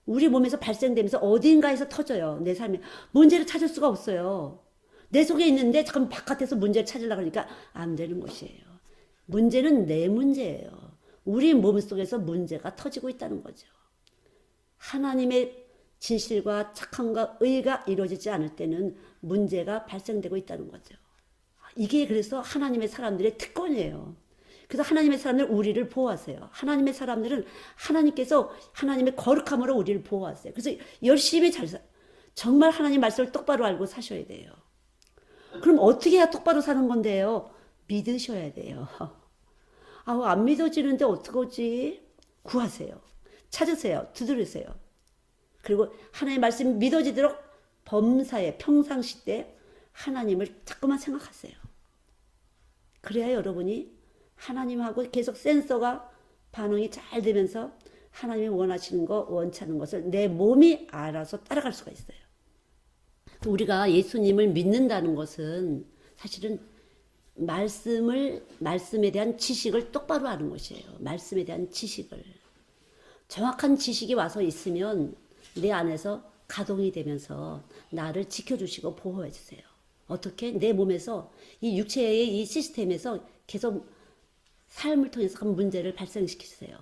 우리 몸에서 발생되면서 어딘가에서 터져요. 내 삶에 문제를 찾을 수가 없어요. 내 속에 있는데 잠깐 바깥에서 문제를 찾으려고 하니까 안 되는 것이에요. 문제는 내 문제예요. 우리 몸속에서 문제가 터지고 있다는 거죠. 하나님의 진실과 착함과 의가 이루어지지 않을 때는 문제가 발생되고 있다는 거죠. 이게 그래서 하나님의 사람들의 특권이에요. 그래서 하나님의 사람들은 우리를 보호하세요. 하나님의 사람들은 하나님께서 하나님의 거룩함으로 우리를 보호하세요. 그래서 열심히 정말 하나님 말씀을 똑바로 알고 사셔야 돼요. 그럼 어떻게 해야 똑바로 사는 건데요? 믿으셔야 돼요. 아우, 안 믿어지는데 어떡하지? 구하세요. 찾으세요. 두드리세요. 그리고 하나님의 말씀이 믿어지도록 범사에 평상시 때 하나님을 자꾸만 생각하세요. 그래야 여러분이 하나님하고 계속 센서가 반응이 잘 되면서 하나님이 원하시는 거, 원치 않는 것을 내 몸이 알아서 따라갈 수가 있어요. 우리가 예수님을 믿는다는 것은 사실은 말씀에 대한 지식을 똑바로 아는 것이에요. 말씀에 대한 지식을. 정확한 지식이 와서 있으면 내 안에서 가동이 되면서 나를 지켜주시고 보호해 주세요. 어떻게? 내 몸에서 이 육체의 이 시스템에서 계속 삶을 통해서 문제를 발생시키세요.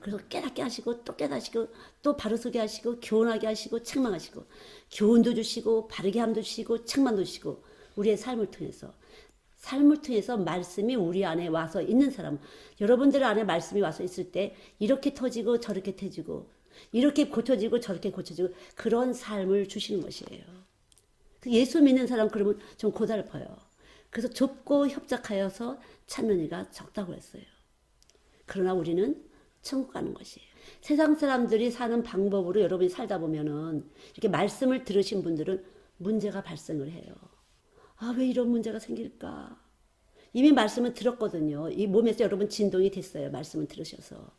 그래서 깨닫게 하시고 또 깨닫시고 또 바로서게 하시고 교훈하게 하시고 책망하시고 교훈도 주시고 바르게 함도 주시고 책망도 주시고 우리의 삶을 통해서 말씀이 우리 안에 와서 있는 사람, 여러분들 안에 말씀이 와서 있을 때 이렇게 터지고 저렇게 터지고 이렇게 고쳐지고 저렇게 고쳐지고 그런 삶을 주시는 것이에요. 예수 믿는 사람 그러면 좀 고달퍼요. 그래서 좁고 협착하여서 찾는 이가 적다고 했어요. 그러나 우리는 천국 가는 것이에요. 세상 사람들이 사는 방법으로 여러분이 살다 보면은 이렇게 말씀을 들으신 분들은 문제가 발생을 해요. 아, 왜 이런 문제가 생길까? 이미 말씀을 들었거든요. 이 몸에서 여러분 진동이 됐어요. 말씀을 들으셔서.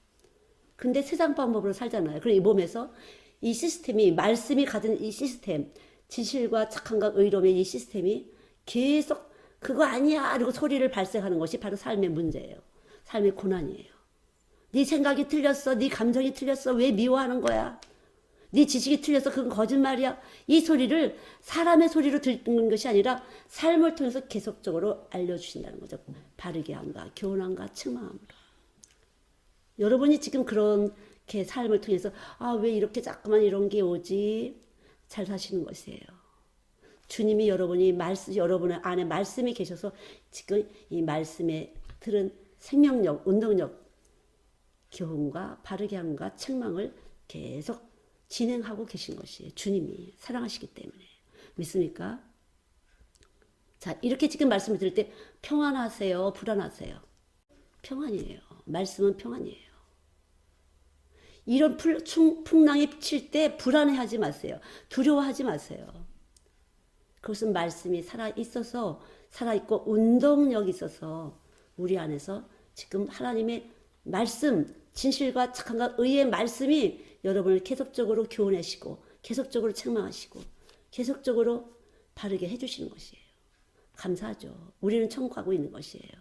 근데 세상 방법으로 살잖아요. 그럼 이 몸에서 이 시스템이, 말씀이 가진 이 시스템, 진실과 착함과 의로움의 이 시스템이 계속 그거 아니야! 이러고 소리를 발생하는 것이 바로 삶의 문제예요. 삶의 고난이에요. 네 생각이 틀렸어. 네 감정이 틀렸어. 왜 미워하는 거야? 네 지식이 틀려서 그건 거짓말이야. 이 소리를 사람의 소리로 듣는 것이 아니라 삶을 통해서 계속적으로 알려주신다는 거죠. 바르게 함과 교훈함과 책망함으로. 여러분이 지금 그렇게 삶을 통해서 아, 왜 이렇게 자꾸만 이런 게 오지? 잘 사시는 것이에요. 주님이 여러분 안에 말씀이 계셔서 지금 이 말씀에 들은 생명력, 운동력, 교훈과 바르게 함과 책망을 계속 진행하고 계신 것이에요. 주님이 사랑하시기 때문에. 믿습니까? 자, 이렇게 지금 말씀을 들을 때 평안하세요? 불안하세요? 평안이에요. 말씀은 평안이에요. 이런 풍랑이 칠 때 불안해하지 마세요. 두려워하지 마세요. 그것은 말씀이 살아있어서 살아있고 운동력이 있어서 우리 안에서 지금 하나님의 말씀, 진실과 착함과 의의 말씀이 여러분을 계속적으로 교훈하시고 계속적으로 책망하시고 계속적으로 바르게 해주시는 것이에요. 감사하죠. 우리는 천국 가고 있는 것이에요.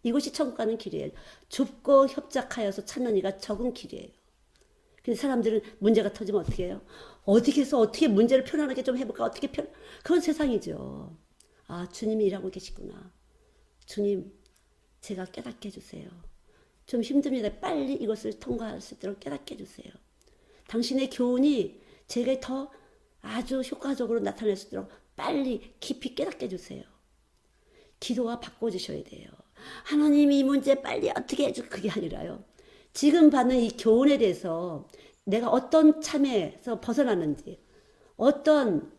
이곳이 천국 가는 길이에요. 좁고 협착하여서 찾는 이가 적은 길이에요. 근데 사람들은 문제가 터지면 어떻게 해요? 어떻게 해서 어떻게 문제를 편안하게 좀 해볼까? 그건 세상이죠. 아, 주님이 일하고 계시구나. 주님, 제가 깨닫게 해주세요. 좀 힘듭니다. 빨리 이것을 통과할 수 있도록 깨닫게 해주세요. 당신의 교훈이 제게 더 아주 효과적으로 나타낼 수 있도록 빨리 깊이 깨닫게 해주세요. 기도가 바꿔주셔야 돼요. 하나님 이 문제 빨리 어떻게 해줘. 그게 아니라요. 지금 받는 이 교훈에 대해서 내가 어떤 참에서 벗어났는지, 어떤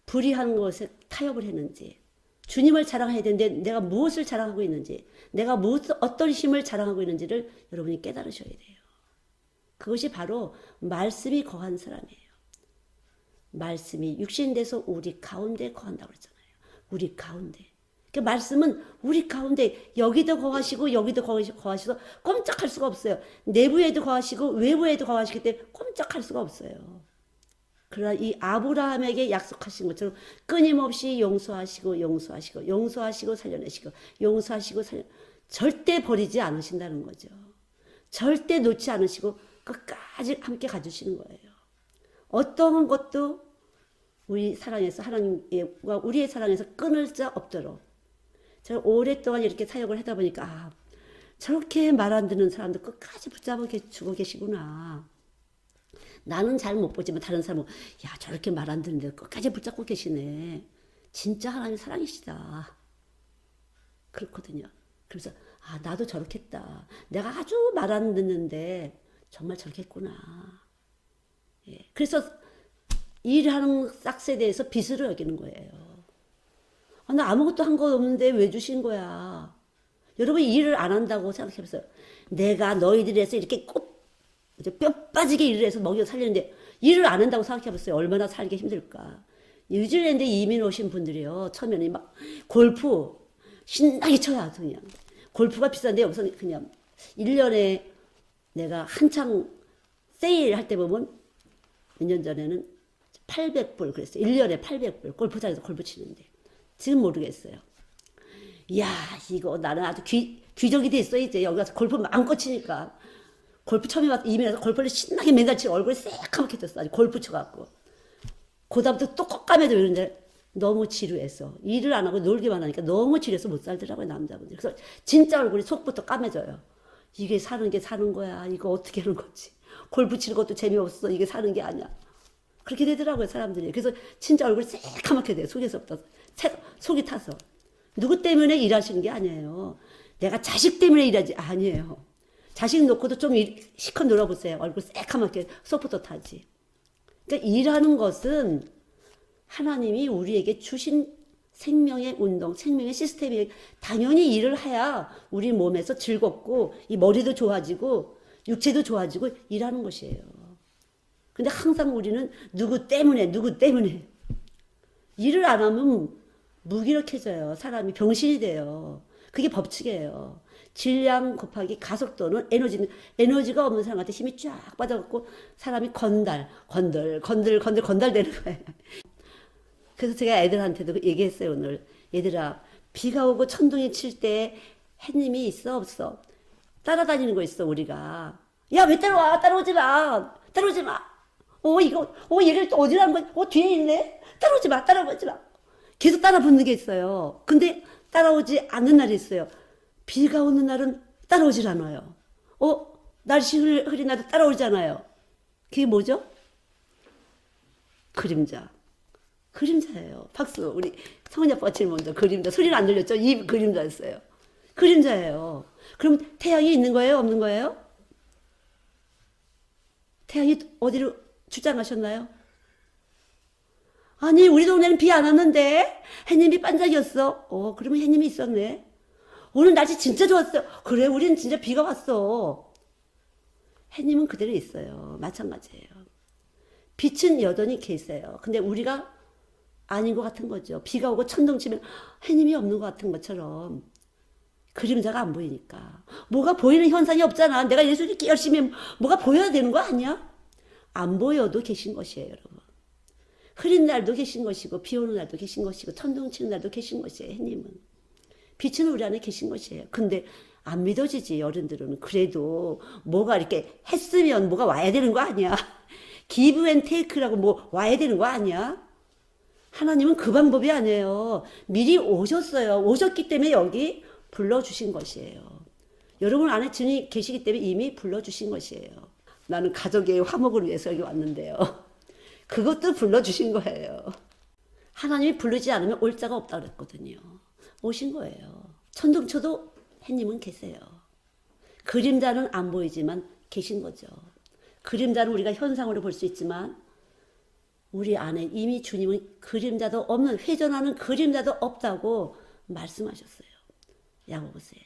불의한 것에 타협을 했는지, 주님을 자랑해야 되는데 내가 무엇을 자랑하고 있는지, 내가 어떤 힘을 자랑하고 있는지를 여러분이 깨달으셔야 돼요. 그것이 바로 말씀이 거한 사람이에요. 말씀이 육신돼서 우리 가운데 거한다고 그랬잖아요. 우리 가운데. 그 말씀은 우리 가운데 여기도 거하시고 여기도 거하셔서 꼼짝할 수가 없어요. 내부에도 거하시고 외부에도 거하시기 때문에 꼼짝할 수가 없어요. 그러나 이 아브라함에게 약속하신 것처럼 끊임없이 용서하시고 용서하시고 용서하시고 살려내시고 용서하시고 절대 버리지 않으신다는 거죠. 절대 놓지 않으시고 끝까지 함께 가주시는 거예요. 어떤 것도 우리 사랑에서 하나님과 우리의 사랑에서 끊을 자 없도록. 제가 오랫동안 이렇게 사역을 하다 보니까 저렇게 말 안 듣는 사람도 끝까지 붙잡아 주고 계시구나. 나는 잘 못 보지만 다른 사람은 야 저렇게 말 안 듣는데 끝까지 붙잡고 계시네. 진짜 하나님 사랑이시다. 그렇거든요. 그래서 나도 저렇겠다. 내가 아주 말 안 듣는데 정말 저렇겠구나. 예. 그래서 일하는 싹스에 대해서 빚으로 여기는 거예요. 나 아무것도 한 거 없는데 왜 주신 거야. 여러분 일을 안 한다고 생각해보세요. 내가 너희들에서 이렇게 뼈 빠지게 일을 해서 먹여 살리는데 일을 안 한다고 생각해보세요. 얼마나 살기 힘들까. 뉴질랜드 이민 오신 분들이요. 처음에는 막 골프 신나게 쳐요. 그냥. 골프가 비싼데 우선 그냥 1년에 내가 한창 세일할 때 보면 몇 년 전에는 800불 그랬어요. 1년에 800불 골프장에서 골프 치는데 지금 모르겠어요. 이야 이거 나는 아주 귀족이 됐어. 이제 여기 가서 골프 마음껏 치니까. 골프 처음에 와서 이민해서 골프를 신나게 맨날 치고 얼굴이 새까맣게 졌어. 아주 골프 쳐갖고. 그 다음부터 또 꺾감해도 이러는데 너무 지루해서 일을 안 하고 놀기만 하니까 너무 지루해서 못 살더라고요. 남자분들. 그래서 진짜 얼굴이 속부터 까매져요. 이게 사는 게 사는 거야. 이거 어떻게 하는 거지. 골프 치는 것도 재미없어. 이게 사는 게 아니야. 그렇게 되더라고요. 사람들이. 그래서 진짜 얼굴이 새까맣게 돼요. 속에서부터. 속이 타서. 누구 때문에 일하시는 게 아니에요. 내가 자식 때문에 일하지 아니에요. 자식 놓고도 좀 실컷 놀아보세요. 얼굴 새까맣게 속부터 타지. 그러니까 일하는 것은 하나님이 우리에게 주신 생명의 운동, 생명의 시스템이 당연히 일을 해야 우리 몸에서 즐겁고 이 머리도 좋아지고 육체도 좋아지고 일하는 것이에요. 근데 항상 우리는 누구 때문에 일을 안 하면 무기력해져요. 사람이 병신이 돼요. 그게 법칙이에요. 질량 곱하기 가속도는 에너지가 없는 사람한테 힘이 쫙 빠져갖고 사람이 건달되는 거예요. 그래서 제가 애들한테도 얘기했어요, 오늘. 얘들아, 비가 오고 천둥이 칠 때 해님이 있어, 없어? 따라다니는 거 있어, 우리가. 야, 왜 따라와? 따라오지 마. 얘를 또 어디로 한 거야? 뒤에 있네? 따라오지 마. 계속 따라 붙는 게 있어요. 근데 따라오지 않는 날이 있어요. 비가 오는 날은 따라오질 않아요. 날씨 흐린 날도 따라오잖아요. 그게 뭐죠? 그림자예요. 박수. 우리 성은이 아빠가 제일 먼저 그림자. 소리를 안 들렸죠? 이 그림자였어요. 그림자예요. 그럼 태양이 있는 거예요? 없는 거예요? 태양이 어디로 출장하셨나요? 아니 우리 동네는 비 안 왔는데 해님이 반짝이었어. 그러면 해님이 있었네. 오늘 날씨 진짜 좋았어요. 그래 우리는 진짜 비가 왔어. 해님은 그대로 있어요. 마찬가지예요. 빛은 여전히 계세요. 근데 우리가 아닌 것 같은 거죠. 비가 오고 천둥 치면 해님이 없는 것 같은 것처럼 그림자가 안 보이니까. 뭐가 보이는 현상이 없잖아. 내가 예수 믿기 열심히 뭐가 보여야 되는 거 아니야? 안 보여도 계신 것이에요, 여러분. 흐린 날도 계신 것이고 비 오는 날도 계신 것이고 천둥 치는 날도 계신 것이에요, 해님은. 빛은 우리 안에 계신 것이에요. 근데 안 믿어지지, 어른들은. 그래도 뭐가 이렇게 했으면 뭐가 와야 되는 거 아니야? 기브 앤 테이크라고 뭐 와야 되는 거 아니야? 하나님은 그 방법이 아니에요. 미리 오셨어요. 오셨기 때문에 여기 불러주신 것이에요. 여러분 안에 주님이 계시기 때문에 이미 불러주신 것이에요. 나는 가족의 화목을 위해서 여기 왔는데요. 그것도 불러주신 거예요. 하나님이 부르지 않으면 올 자가 없다고 그랬거든요. 오신 거예요. 천둥 쳐도 해님은 계세요. 그림자는 안 보이지만 계신 거죠. 그림자는 우리가 현상으로 볼 수 있지만 우리 안에 이미 주님은 그림자도 없는, 회전하는 그림자도 없다고 말씀하셨어요. 야고보서에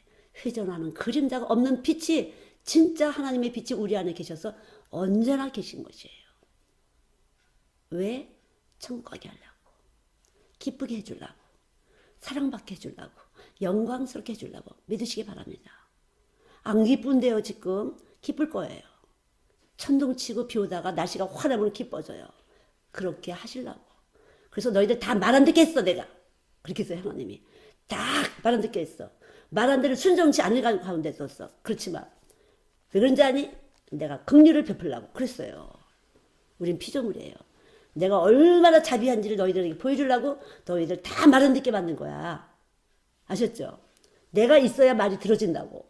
회전하는 그림자가 없는 빛이, 진짜 하나님의 빛이 우리 안에 계셔서 언제나 계신 것이에요. 왜? 천국 가게 하려고, 기쁘게 해주려고, 사랑받게 해주려고, 영광스럽게 해주려고 믿으시기 바랍니다. 안 기쁜데요. 지금 기쁠 거예요. 천둥치고 비 오다가 날씨가 화나면 기뻐져요. 그렇게 하시려고. 그래서 너희들 다 말 안 듣게 했어 내가. 그렇게 했어요. 하나님이 딱 말 안 듣게 했어. 말 안 들을 순종치 않을 가운데 있었어. 그렇지만 왜 그런지 아니? 내가 긍휼을 베풀려고 그랬어요. 우린 피조물이에요. 내가 얼마나 자비한지를 너희들에게 보여주려고 너희들 다 말 안 듣게 만든 거야. 아셨죠? 내가 있어야 말이 들어진다고.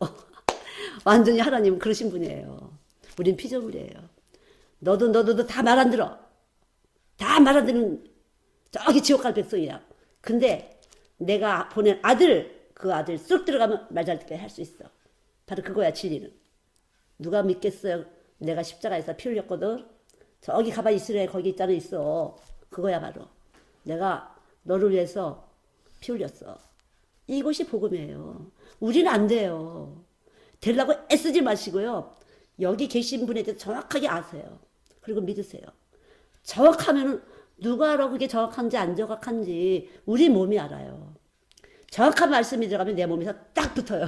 완전히 하나님은 그러신 분이에요. 우린 피조물이에요. 너도 다 말 안 들어. 다 말 안 듣는 저기 지옥 갈 백성이야. 근데 내가 보낸 아들, 그 아들 쑥 들어가면 말 잘 듣게 할 수 있어. 바로 그거야 진리는. 누가 믿겠어요? 내가 십자가에서 피 흘렸거든. 저기 가봐 이스라엘 거기 있잖아 있어. 그거야 바로. 내가 너를 위해서 피 흘렸어. 이것이 복음이에요. 우리는 안 돼요. 되려고 애쓰지 마시고요. 여기 계신 분에 대해서 정확하게 아세요. 그리고 믿으세요. 정확하면은 누가 알아 그게 정확한지 안 정확한지 우리 몸이 알아요. 정확한 말씀이 들어가면 내 몸에서 딱 붙어요.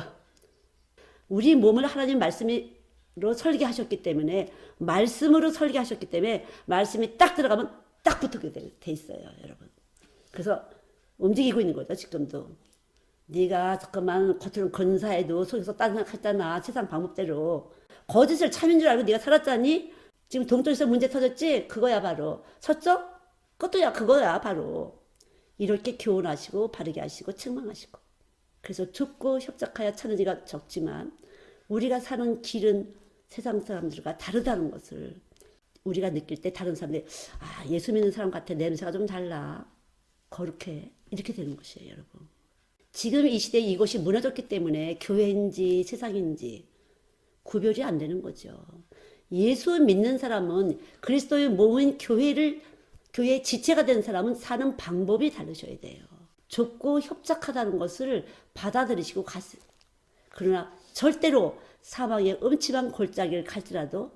우리 몸을 하나님 말씀으로 설계하셨기 때문에, 말씀으로 설계하셨기 때문에 말씀이 딱 들어가면 딱 붙게 돼 있어요. 여러분. 그래서 움직이고 있는 거죠. 지금도. 네가 잠깐만 겉으로는 근사해도 속에서 딴 생각했잖아. 세상 방법대로. 거짓을 참인 줄 알고 네가 살았잖니? 지금 동쪽에서 문제 터졌지? 그거야 바로. 섰죠? 그것도야 그거야 바로. 이렇게 교훈하시고 바르게 하시고 책망하시고. 그래서 좁고 협착하여 찾는 이가 적지만 우리가 사는 길은 세상 사람들과 다르다는 것을 우리가 느낄 때 다른 사람들이 예수 믿는 사람 같아. 냄새가 좀 달라. 거룩해. 이렇게 되는 것이에요. 여러분. 지금 이 시대에 이것이 무너졌기 때문에 교회인지 세상인지 구별이 안 되는 거죠. 예수 믿는 사람은, 그리스도의 몸인 교회의 지체가 된 사람은 사는 방법이 다르셔야 돼요. 좁고 협착하다는 것을 받아들이시고 가세요. 그러나 절대로 사망의 음침한 골짜기를 갈지라도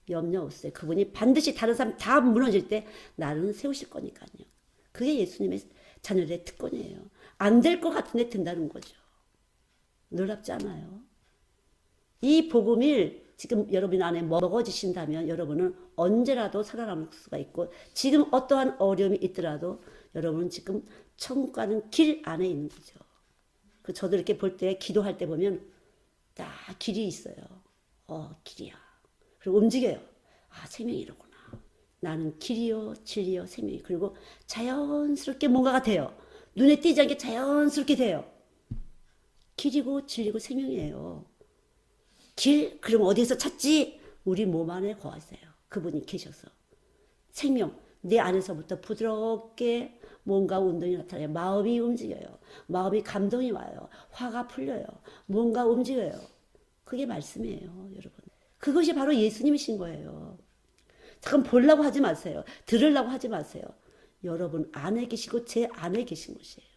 염려 없어요. 그분이 반드시 다른 사람 다 무너질 때 나는 세우실 거니까요. 그게 예수님의 자녀들의 특권이에요. 안 될 것 같은데 된다는 거죠. 놀랍지 않아요? 이 복음을 지금 여러분 안에 먹어지신다면 여러분은 언제라도 살아남을 수가 있고, 지금 어떠한 어려움이 있더라도 여러분은 지금 천국 가는 길 안에 있는 거죠. 저도 이렇게 볼 때, 기도할 때 보면 딱 길이 있어요. 길이야. 그리고 움직여요. 생명이 이러구나. 나는 길이요 진리요 생명이. 그리고 자연스럽게 뭔가가 돼요. 눈에 띄지 않게 자연스럽게 돼요. 길이고 진리고 생명이에요. 길? 그럼 어디에서 찾지? 우리 몸 안에 거하세요. 그분이 계셔서. 생명, 내 안에서부터 부드럽게 뭔가 운동이 나타나요. 마음이 움직여요. 마음이 감동이 와요. 화가 풀려요. 뭔가 움직여요. 그게 말씀이에요. 여러분. 그것이 바로 예수님이신 거예요. 잠깐 보려고 하지 마세요. 들으려고 하지 마세요. 여러분 안에 계시고 제 안에 계신 것이에요.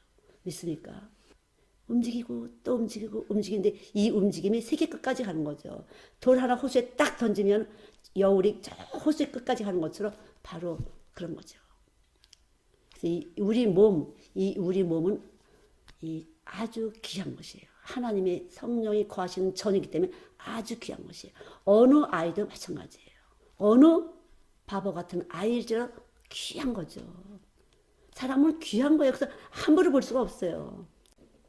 믿습니까? 움직이고 또 움직이고 움직이는데 이 움직임이 세계 끝까지 가는 거죠. 돌 하나 호수에 딱 던지면 여울이 저 호수의 끝까지 가는 것처럼 바로 그런 거죠. 그래서 우리 몸은 아주 귀한 것이에요. 하나님의 성령이 거하시는 전이기 때문에 아주 귀한 것이에요. 어느 아이도 마찬가지예요. 어느 바보 같은 아이일지라도 귀한 거죠. 사람은 귀한 거예요. 그래서 함부로 볼 수가 없어요.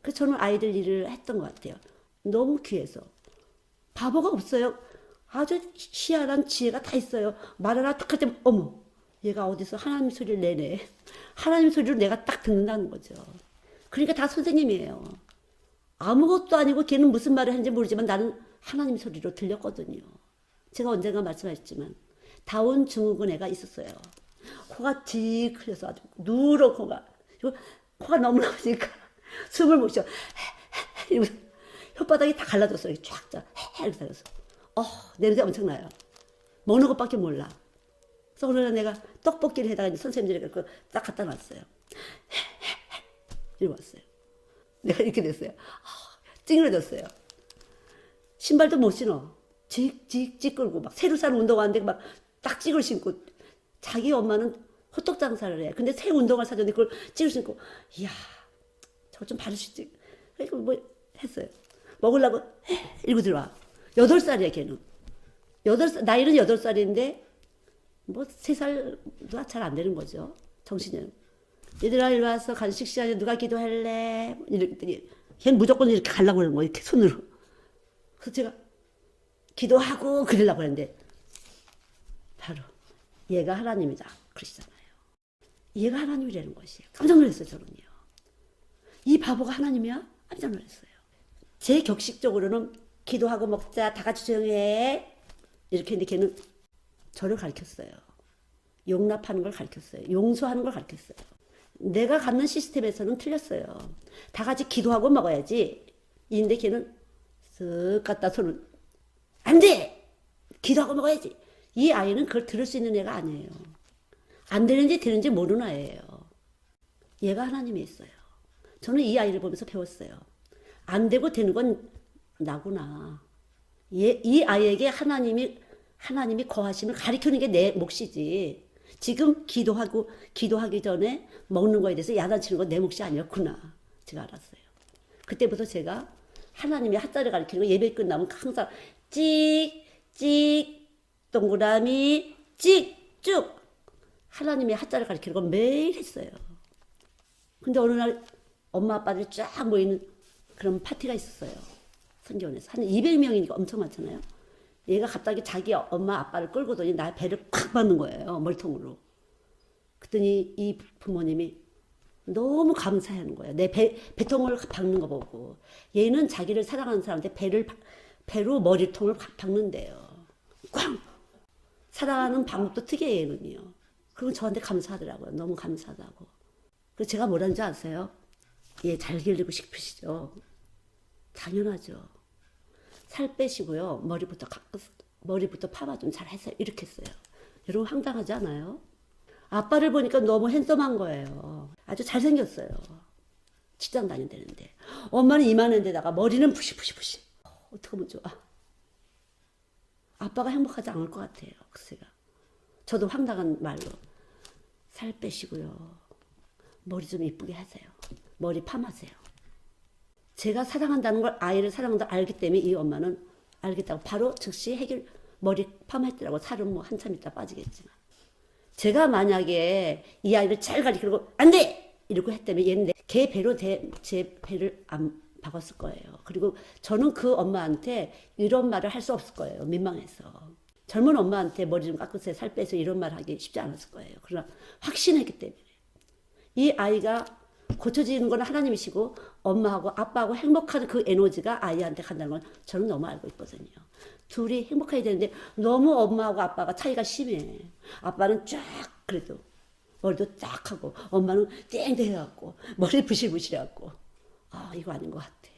그래서 저는 아이들 일을 했던 것 같아요. 너무 귀해서. 바보가 없어요. 아주 희한한 지혜가 다 있어요. 말 하나 딱 할 때 어머 얘가 어디서 하나님 소리를 내네. 하나님 소리를 내가 딱 듣는다는 거죠. 그러니까 다 선생님이에요. 아무것도 아니고 걔는 무슨 말을 하는지 모르지만 나는 하나님 소리로 들렸거든요. 제가 언젠가 말씀하셨지만 다운 증후군 애가 있었어요. 코가 직 흘려서 아주 누렇고 코가 너무 나오니까 숨을 못 쉬어. 혓바닥이 다 갈라졌어요. 쫙 짜. 이렇게 달렸어. 냄새 엄청나요. 먹는 것밖에 몰라. 그래서 어느 날 내가 떡볶이를 해다가 선생님들이 딱 갖다 놨어요. 이러고 왔어요. 내가 이렇게 됐어요. 찡그러졌어요. 신발도 못 신어. 찍찍찍 끌고 막 새로 산 운동화인데 막 딱 찍을 신고 자기 엄마는 호떡 장사를 해. 근데 새 운동화 사줬는데 그걸 찍을 신고 이야 저거 좀 바를 수 있지. 그러니까 뭐 했어요. 먹으려고 이러고 들어와. 8살이야 걔는. 나이는 8살인데 뭐 3살도 잘 안 되는 거죠. 정신은. 얘들아 일로 와서 간식 시간에 누가 기도할래? 이랬더니 걔는 무조건 이렇게 가려고 그러는 거예요. 이렇게 손으로. 그래서 제가 기도하고 그러려고 했는데 바로 얘가 하나님이다 그러시잖아요. 얘가 하나님이라는 것이에요. 깜짝 놀랐어요. 저는요. 이 바보가 하나님이야? 깜짝 놀랐어요. 제 격식적으로는 기도하고 먹자 다 같이 조용해 이렇게 했는데 걔는 저를 가르쳤어요. 용납하는 걸 가르쳤어요. 용서하는 걸 가르쳤어요. 내가 갖는 시스템에서는 틀렸어요. 다 같이 기도하고 먹어야지. 인데 걔는 쓱 갖다 손을 안 돼! 기도하고 먹어야지. 이 아이는 그걸 들을 수 있는 애가 아니에요. 안 되는지 되는지 모르는 아이예요. 얘가 하나님이 있어요. 저는 이 아이를 보면서 배웠어요. 안 되고 되는 건 나구나. 이 아이에게 하나님이 거하심을 가르치는 게 내 몫이지. 지금 기도하기 전에 먹는 거에 대해서 야단치는 건 내 몫이 아니었구나. 제가 알았어요. 그때부터 제가 하나님이 핫자를 가르치는 거 예배 끝나면 항상 찍 동그라미 찍쭉 하나님의 핫자를 가르치는 건 매일 했어요. 근데 어느 날 엄마 아빠들이 쫙 모이는 그런 파티가 있었어요. 선교원에서. 한 200명이니까 엄청 많잖아요. 얘가 갑자기 자기 엄마 아빠를 끌고더니 나 배를 콱 받는 거예요. 멀통으로. 그랬더니 이 부모님이 너무 감사해하는 거예요. 내 배통을 박는 거 보고. 얘는 자기를 사랑하는 사람한테 배로 머리통을 박는데요. 꽝! 사랑하는 방법도 특이해요, 얘는요. 그리고 저한테 감사하더라고요. 너무 감사하다고. 그래서 제가 뭐라는 줄 아세요? 얘 잘 기르고 싶으시죠? 당연하죠. 살 빼시고요. 머리부터 파마 좀 잘 해서 이렇게 했어요. 여러분 황당하지 않아요? 아빠를 보니까 너무 핸섬한 거예요. 아주 잘생겼어요. 직장 다닌다는데. 엄마는 이만한데다가 머리는 푸시푸시푸시. 어떻게 하면 좋아? 아빠가 행복하지 않을 것 같아요. 제가. 저도 황당한 말로 살 빼시고요. 머리 좀 이쁘게 하세요. 머리 파마세요. 제가 사랑한다는 걸 아이를 사랑한다고 알기 때문에 이 엄마는 알겠다고 바로 즉시 머리 파마했더라고. 살은 뭐 한참 있다 빠지겠지만. 제가 만약에 이 아이를 잘 가르치고 안 돼! 이러고 했다면 얘는 걔 배로 제 배를 안 박았을 거예요. 그리고 저는 그 엄마한테 이런 말을 할 수 없을 거예요. 민망해서. 젊은 엄마한테 머리 좀 깎으세요. 살 빼서 이런 말 하기 쉽지 않았을 거예요. 그러나 확신했기 때문에. 이 아이가 고쳐지는 건 하나님이시고 엄마하고 아빠하고 행복한 그 에너지가 아이한테 간다는 건 저는 너무 알고 있거든요. 둘이 행복해야 되는데 너무 엄마하고 아빠가 차이가 심해. 아빠는 쫙 그래도 머리도 딱 하고 엄마는 땡땡 해갖고 머리 부실부실해갖고 이거 아닌 것 같아요.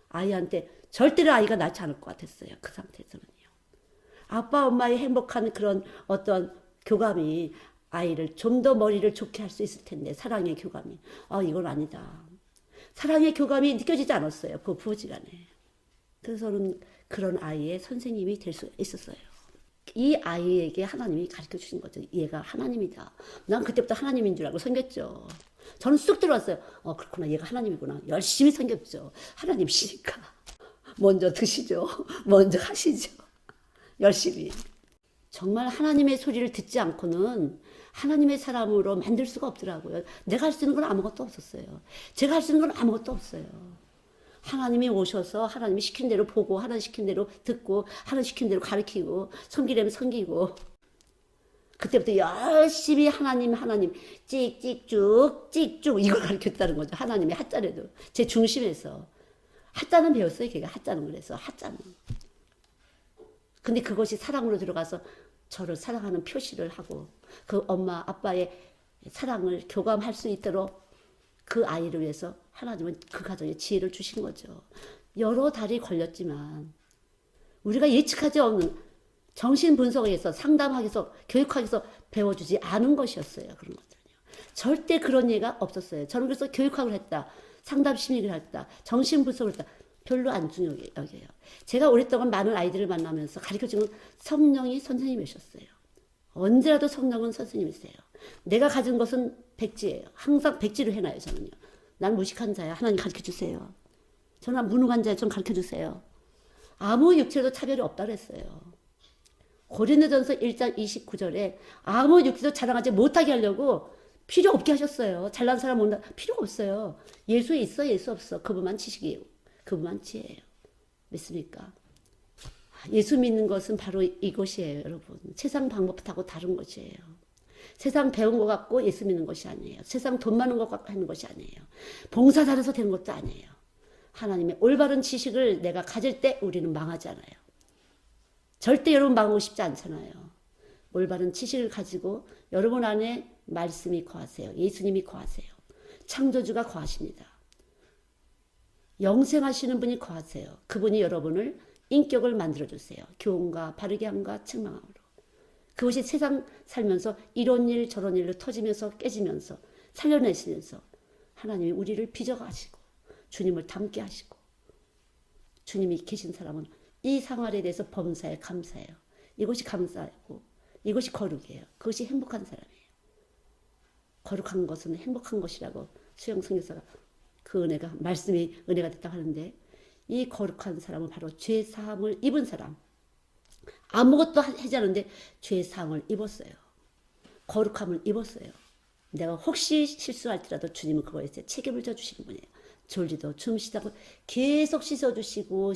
아이한테 절대로 아이가 낳지 않을 것 같았어요. 그 상태에서는요. 아빠 엄마의 행복한 그런 어떤 교감이 아이를 좀 더 머리를 좋게 할 수 있을 텐데 사랑의 교감이 이건 아니다. 사랑의 교감이 느껴지지 않았어요. 부부지간에. 그래서 저는 그런 아이의 선생님이 될 수 있었어요. 이 아이에게 하나님이 가르쳐 주신 거죠. 얘가 하나님이다. 난 그때부터 하나님인 줄 알고 섬겼죠. 저는 쑥 들어왔어요. 그렇구나. 얘가 하나님이구나. 열심히 섬겼죠. 하나님이시니까. 먼저 드시죠. 먼저 하시죠. 열심히. 정말 하나님의 소리를 듣지 않고는 하나님의 사람으로 만들 수가 없더라고요. 내가 할 수 있는 건 아무것도 없었어요. 제가 할 수 있는 건 아무것도 없어요. 하나님이 오셔서 하나님이 시킨 대로 보고 하나님 시킨 대로 듣고 하나님 시킨 대로 가르치고 섬기려면 섬기고 그때부터 열심히 하나님 찍찍쭉 이걸 가르쳤다는 거죠. 하나님의 핫자래도 제 중심에서 핫자는 배웠어요. 걔가 핫자는 그래서 핫자는. 근데 그것이 사랑으로 들어가서 저를 사랑하는 표시를 하고 그 엄마 아빠의 사랑을 교감할 수 있도록 그 아이를 위해서 하나님은 그 가정에 지혜를 주신 거죠. 여러 달이 걸렸지만 우리가 예측하지 않는 정신분석에서 상담하기 위해서 교육하기 위해서 배워주지 않은 것이었어요. 그런 것들은요. 절대 그런 예가 없었어요. 저는 그래서 교육학을 했다. 상담 심리를 했다. 정신분석을 했다. 별로 안 중요해요. 제가 오랫동안 많은 아이들을 만나면서 가르쳐주는 성령이 선생님이셨어요. 언제라도 성령은 선생님이세요. 내가 가진 것은 백지예요. 항상 백지로 해놔요. 저는요. 난 무식한 자야. 하나님 가르쳐주세요. 저는 무능한 자야. 좀 가르쳐주세요. 아무 육체도 차별이 없다 그랬어요. 고린도전서 1장 29절에 아무 육체도 자랑하지 못하게 하려고 필요 없게 하셨어요. 잘난 사람 온다. 필요가 없어요. 예수 있어 예수 없어. 그분만 지식이에요. 그분만 지혜예요. 믿습니까? 예수 믿는 것은 바로 이것이에요. 여러분. 세상 방법하고 다른 것이에요. 세상 배운 것 같고 예수 믿는 것이 아니에요. 세상 돈 많은 것 같고 하는 것이 아니에요. 봉사 잘해서 되는 것도 아니에요. 하나님의 올바른 지식을 내가 가질 때 우리는 망하지 않아요. 절대 여러분 망하고 싶지 않잖아요. 올바른 지식을 가지고 여러분 안에 말씀이 거하세요. 예수님이 거하세요. 창조주가 거하십니다. 영생하시는 분이 거하세요. 그분이 여러분을 인격을 만들어주세요. 교훈과 바르게 함과 책망함으로. 그것이 세상 살면서 이런 일 저런 일로 터지면서 깨지면서 살려내시면서 하나님이 우리를 빚어가시고 주님을 닮게 하시고 주님이 계신 사람은 이 생활에 대해서 범사에 감사해요. 이것이 감사하고 이것이 거룩이에요. 그것이 행복한 사람이에요. 거룩한 것은 행복한 것이라고 수영 선교사가 그 은혜가 말씀이 은혜가 됐다고 하는데 이 거룩한 사람은 바로 죄 사함을 입은 사람. 아무것도 하지 않은데 죄 사함을 입었어요. 거룩함을 입었어요. 내가 혹시 실수할지라도 주님은 그거에 책임을 져주시는 분이에요. 졸지도 주무시다고 계속 씻어주시고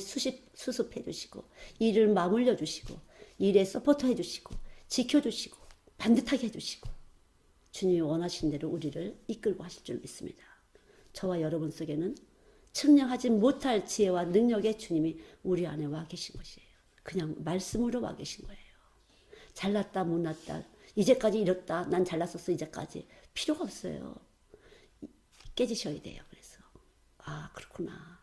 수습해주시고 일을 맞물려주시고 일에 서포트 해주시고 지켜주시고 반듯하게 해주시고 주님이 원하신 대로 우리를 이끌고 하실 줄 믿습니다. 저와 여러분 속에는 측량하지 못할 지혜와 능력의 주님이 우리 안에 와 계신 것이에요. 그냥 말씀으로 와 계신 거예요. 잘났다 못났다 이제까지 이렇다 난 잘났었어 이제까지 필요가 없어요. 깨지셔야 돼요. 그래서 아 그렇구나.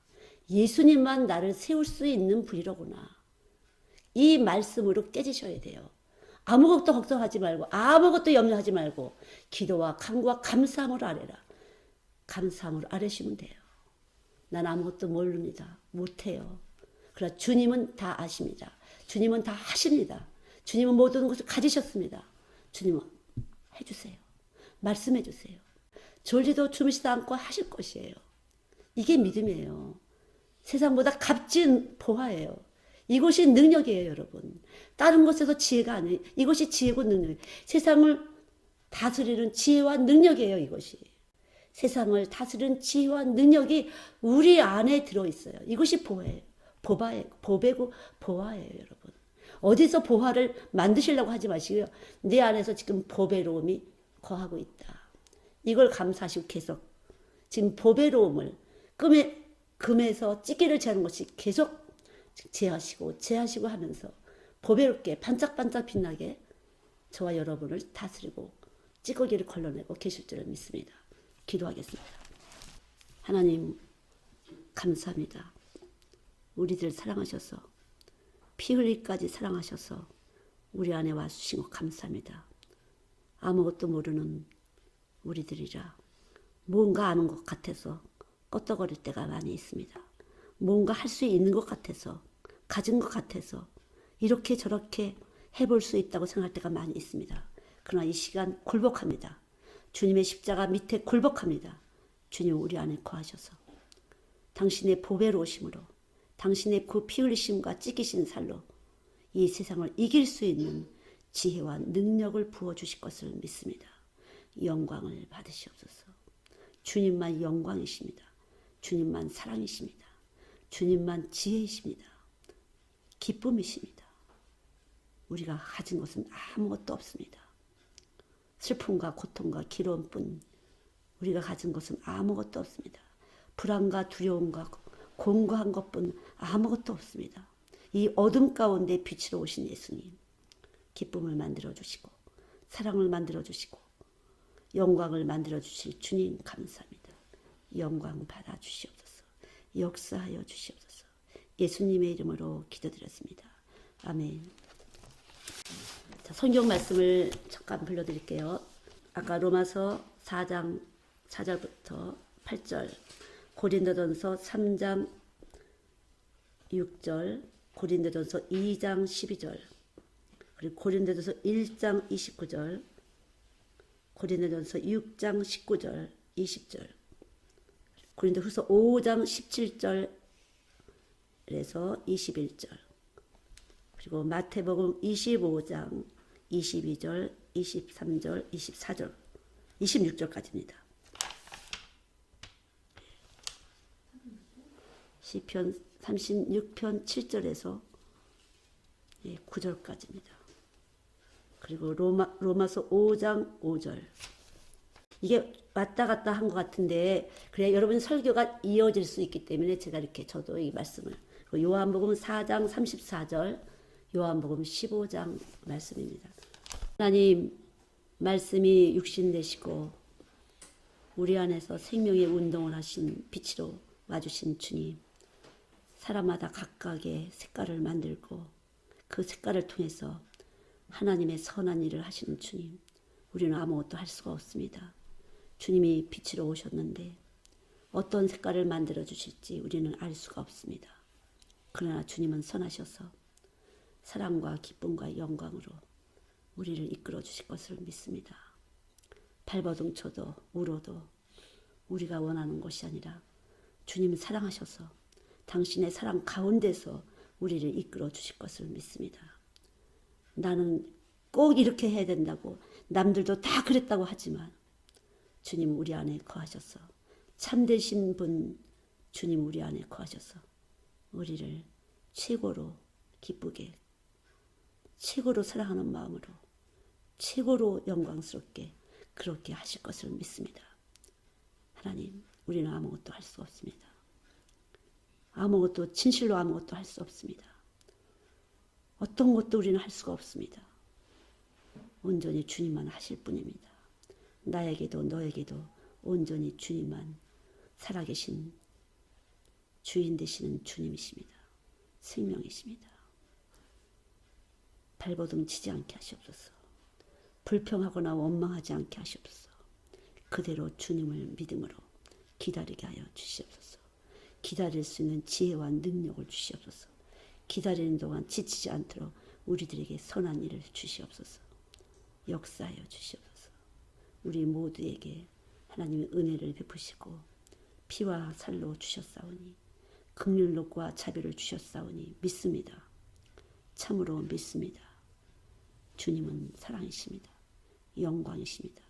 예수님만 나를 세울 수 있는 분이로구나. 이 말씀으로 깨지셔야 돼요. 아무것도 걱정하지 말고 아무것도 염려하지 말고 기도와 간구와 감사함으로 아뢰라. 감사함으로 아뢰시면 돼요. 난 아무것도 모릅니다. 못해요. 그러나 주님은 다 아십니다. 주님은 다 하십니다. 주님은 모든 것을 가지셨습니다. 주님은 해주세요. 말씀해 주세요. 졸지도 주무시지 않고 하실 것이에요. 이게 믿음이에요. 세상보다 값진 보화예요. 이것이 능력이에요, 여러분. 다른 것에서 지혜가 아니에요. 이것이 지혜고 능력이에요. 세상을 다스리는 지혜와 능력이에요, 이것이. 세상을 다스리는 지혜와 능력이 우리 안에 들어있어요. 이것이 보화예요. 보배고 보화예요, 여러분. 어디서 보화를 만드시려고 하지 마시고요. 내 안에서 지금 보배로움이 거하고 있다. 이걸 감사하시고 계속 지금 보배로움을 금에서 찌개를 재는 것이 계속 제하시고 하면서 보배롭게 반짝반짝 빛나게 저와 여러분을 다스리고 찌꺼기를 걸러내고 계실 줄을 믿습니다. 기도하겠습니다. 하나님 감사합니다. 우리들 사랑하셔서 피 흘리기까지 사랑하셔서 우리 안에 와주신 것 감사합니다. 아무것도 모르는 우리들이라 뭔가 아는 것 같아서 껐덕거릴 때가 많이 있습니다. 뭔가 할 수 있는 것 같아서 가진 것 같아서 이렇게 저렇게 해볼 수 있다고 생각할 때가 많이 있습니다. 그러나 이 시간 굴복합니다. 주님의 십자가 밑에 굴복합니다. 주님 우리 안에 거하셔서 당신의 보배로우심으로 당신의 그 피 흘리심과 찢기신 살로 이 세상을 이길 수 있는 지혜와 능력을 부어주실 것을 믿습니다. 영광을 받으시옵소서. 주님만 영광이십니다. 주님만 사랑이십니다. 주님만 지혜이십니다. 기쁨이십니다. 우리가 가진 것은 아무것도 없습니다. 슬픔과 고통과 기로움뿐 우리가 가진 것은 아무것도 없습니다. 불안과 두려움과 공고한 것뿐 아무것도 없습니다. 이 어둠 가운데 빛으로 오신 예수님 기쁨을 만들어주시고 사랑을 만들어주시고 영광을 만들어주실 주님 감사합니다. 영광 받아주시옵소서. 역사하여 주시옵소서. 예수님의 이름으로 기도드렸습니다. 아멘. 자, 성경 말씀을 잠깐 불러드릴게요. 아까 로마서 4장 4절부터 8절, 고린도전서 3장 6절, 고린도전서 2장 12절, 그리고 고린도전서 1장 29절, 고린도전서 6장 19절, 20절, 고린도후서 5장 17절에서 21절, 그리고 마태복음 25장 22절, 23절, 24절, 26절까지입니다. 시편 36편 7절에서 9절까지입니다. 그리고 로마서 5장 5절. 이게 왔다 갔다 한 것 같은데 그래야 여러분 설교가 이어질 수 있기 때문에 제가 이렇게 저도 이 말씀을, 그리고 요한복음 4장 34절, 요한복음 15장 말씀입니다. 하나님 말씀이 육신 되시고 우리 안에서 생명의 운동을 하신 빛으로 와주신 주님, 사람마다 각각의 색깔을 만들고 그 색깔을 통해서 하나님의 선한 일을 하시는 주님, 우리는 아무것도 할 수가 없습니다. 주님이 빛으로 오셨는데 어떤 색깔을 만들어 주실지 우리는 알 수가 없습니다. 그러나 주님은 선하셔서 사랑과 기쁨과 영광으로 우리를 이끌어 주실 것을 믿습니다. 발버둥 쳐도 울어도 우리가 원하는 것이 아니라 주님은 사랑하셔서 당신의 사랑 가운데서 우리를 이끌어 주실 것을 믿습니다. 나는 꼭 이렇게 해야 된다고 남들도 다 그랬다고 하지만 주님 우리 안에 거하셔서, 참되신 분 주님 우리 안에 거하셔서 우리를 최고로 기쁘게, 최고로 사랑하는 마음으로, 최고로 영광스럽게 그렇게 하실 것을 믿습니다. 하나님, 우리는 아무것도 할 수 없습니다. 아무것도, 진실로 아무것도 할 수 없습니다. 어떤 것도 우리는 할 수가 없습니다. 온전히 주님만 하실 뿐입니다. 나에게도 너에게도 온전히 주님만 살아계신 주인 되시는 주님이십니다. 생명이십니다. 발버둥 치지 않게 하시옵소서. 불평하거나 원망하지 않게 하시옵소서. 그대로 주님을 믿음으로 기다리게 하여 주시옵소서. 기다릴 수 있는 지혜와 능력을 주시옵소서. 기다리는 동안 지치지 않도록 우리들에게 선한 일을 주시옵소서. 역사하여 주시옵소서. 우리 모두에게 하나님의 은혜를 베푸시고 피와 살로 주셨사오니 긍휼력과 자비를 주셨사오니 믿습니다. 참으로 믿습니다. 주님은 사랑이십니다. 영광이십니다.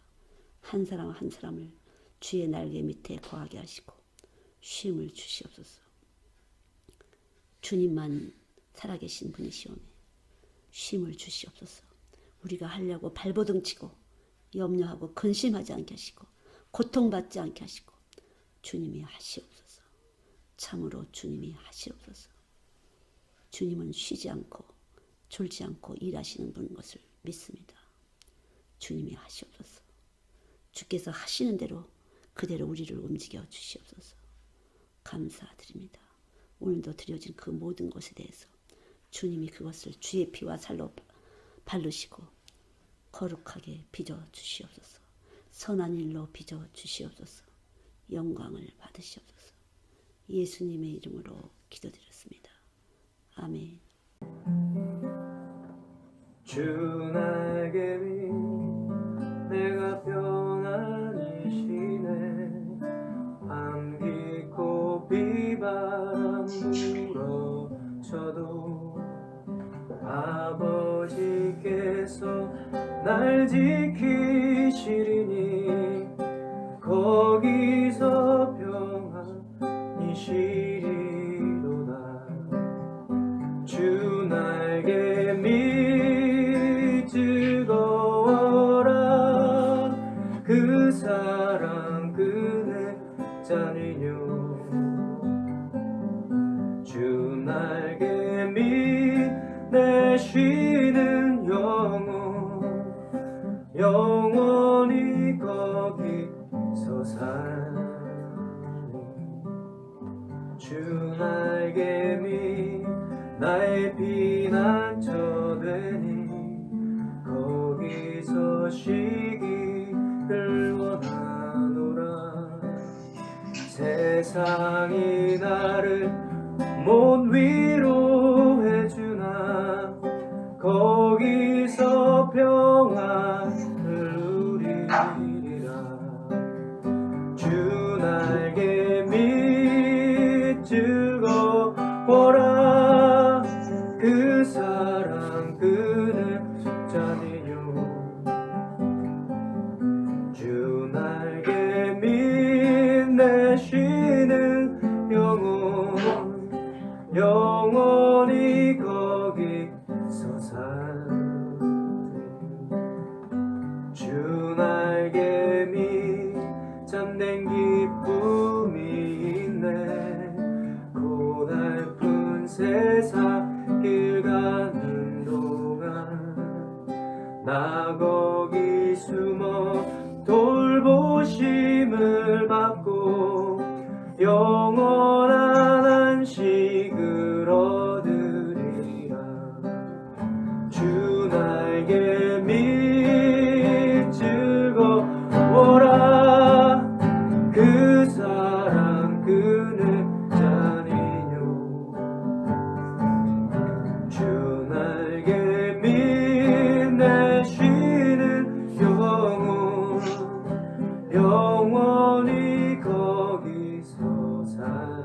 한 사람 한 사람을 주의 날개 밑에 거하게 하시고 쉼을 주시옵소서. 주님만 살아계신 분이시오니 쉼을 주시옵소서. 우리가 하려고 발버둥 치고 염려하고 근심하지 않게 하시고 고통받지 않게 하시고 주님이 하시옵소서. 참으로 주님이 하시옵소서. 주님은 쉬지 않고 졸지 않고 일하시는 분인 것을 믿습니다. 주님이 하시옵소서. 주께서 하시는 대로 그대로 우리를 움직여 주시옵소서. 감사드립니다. 오늘도 드려진 그 모든 것에 대해서 주님이 그것을 주의 피와 살로 바르시고 거룩하게 빚어 주시옵소서. 선한 일로 빚어 주시옵소서. 영광을 받으시옵소서. 예수님의 이름으로 기도드렸습니다. 아멘. 주 날개위 내가 편안히시네. 밤 깊고 비바람 불어쳐도 아버지께서 날 지키시리니 거기서 평안히시리로다. 주 날개 밑 뜨거워라. 그 사랑 그대 짠이뇨. 주 날개 밑 내 쉬는 영원히 거기서 살리. 주 날개 밑 나의 피난처 되니 거기서 쉬기를 원하노라. 세상이 나를 못 위로해주나 거기서 평안을 누리리라. 주 날개 밑 즐거워라. 그 사랑 그는 자니요. 주 날개 밑 내 쉬는 영혼 영원히 거기서 살리. 주 날개 밑 잠든 기쁨이 있네. 고달픈 세상 길 가는 동안 나 거기 숨어 돌보심을 받고 영원한 안식을 얻으리라. 주 날개 밑 즐거워라. 그 사랑 그는 자니요. 주 날개 밑 내 쉬는 영혼 영원히 거기서 살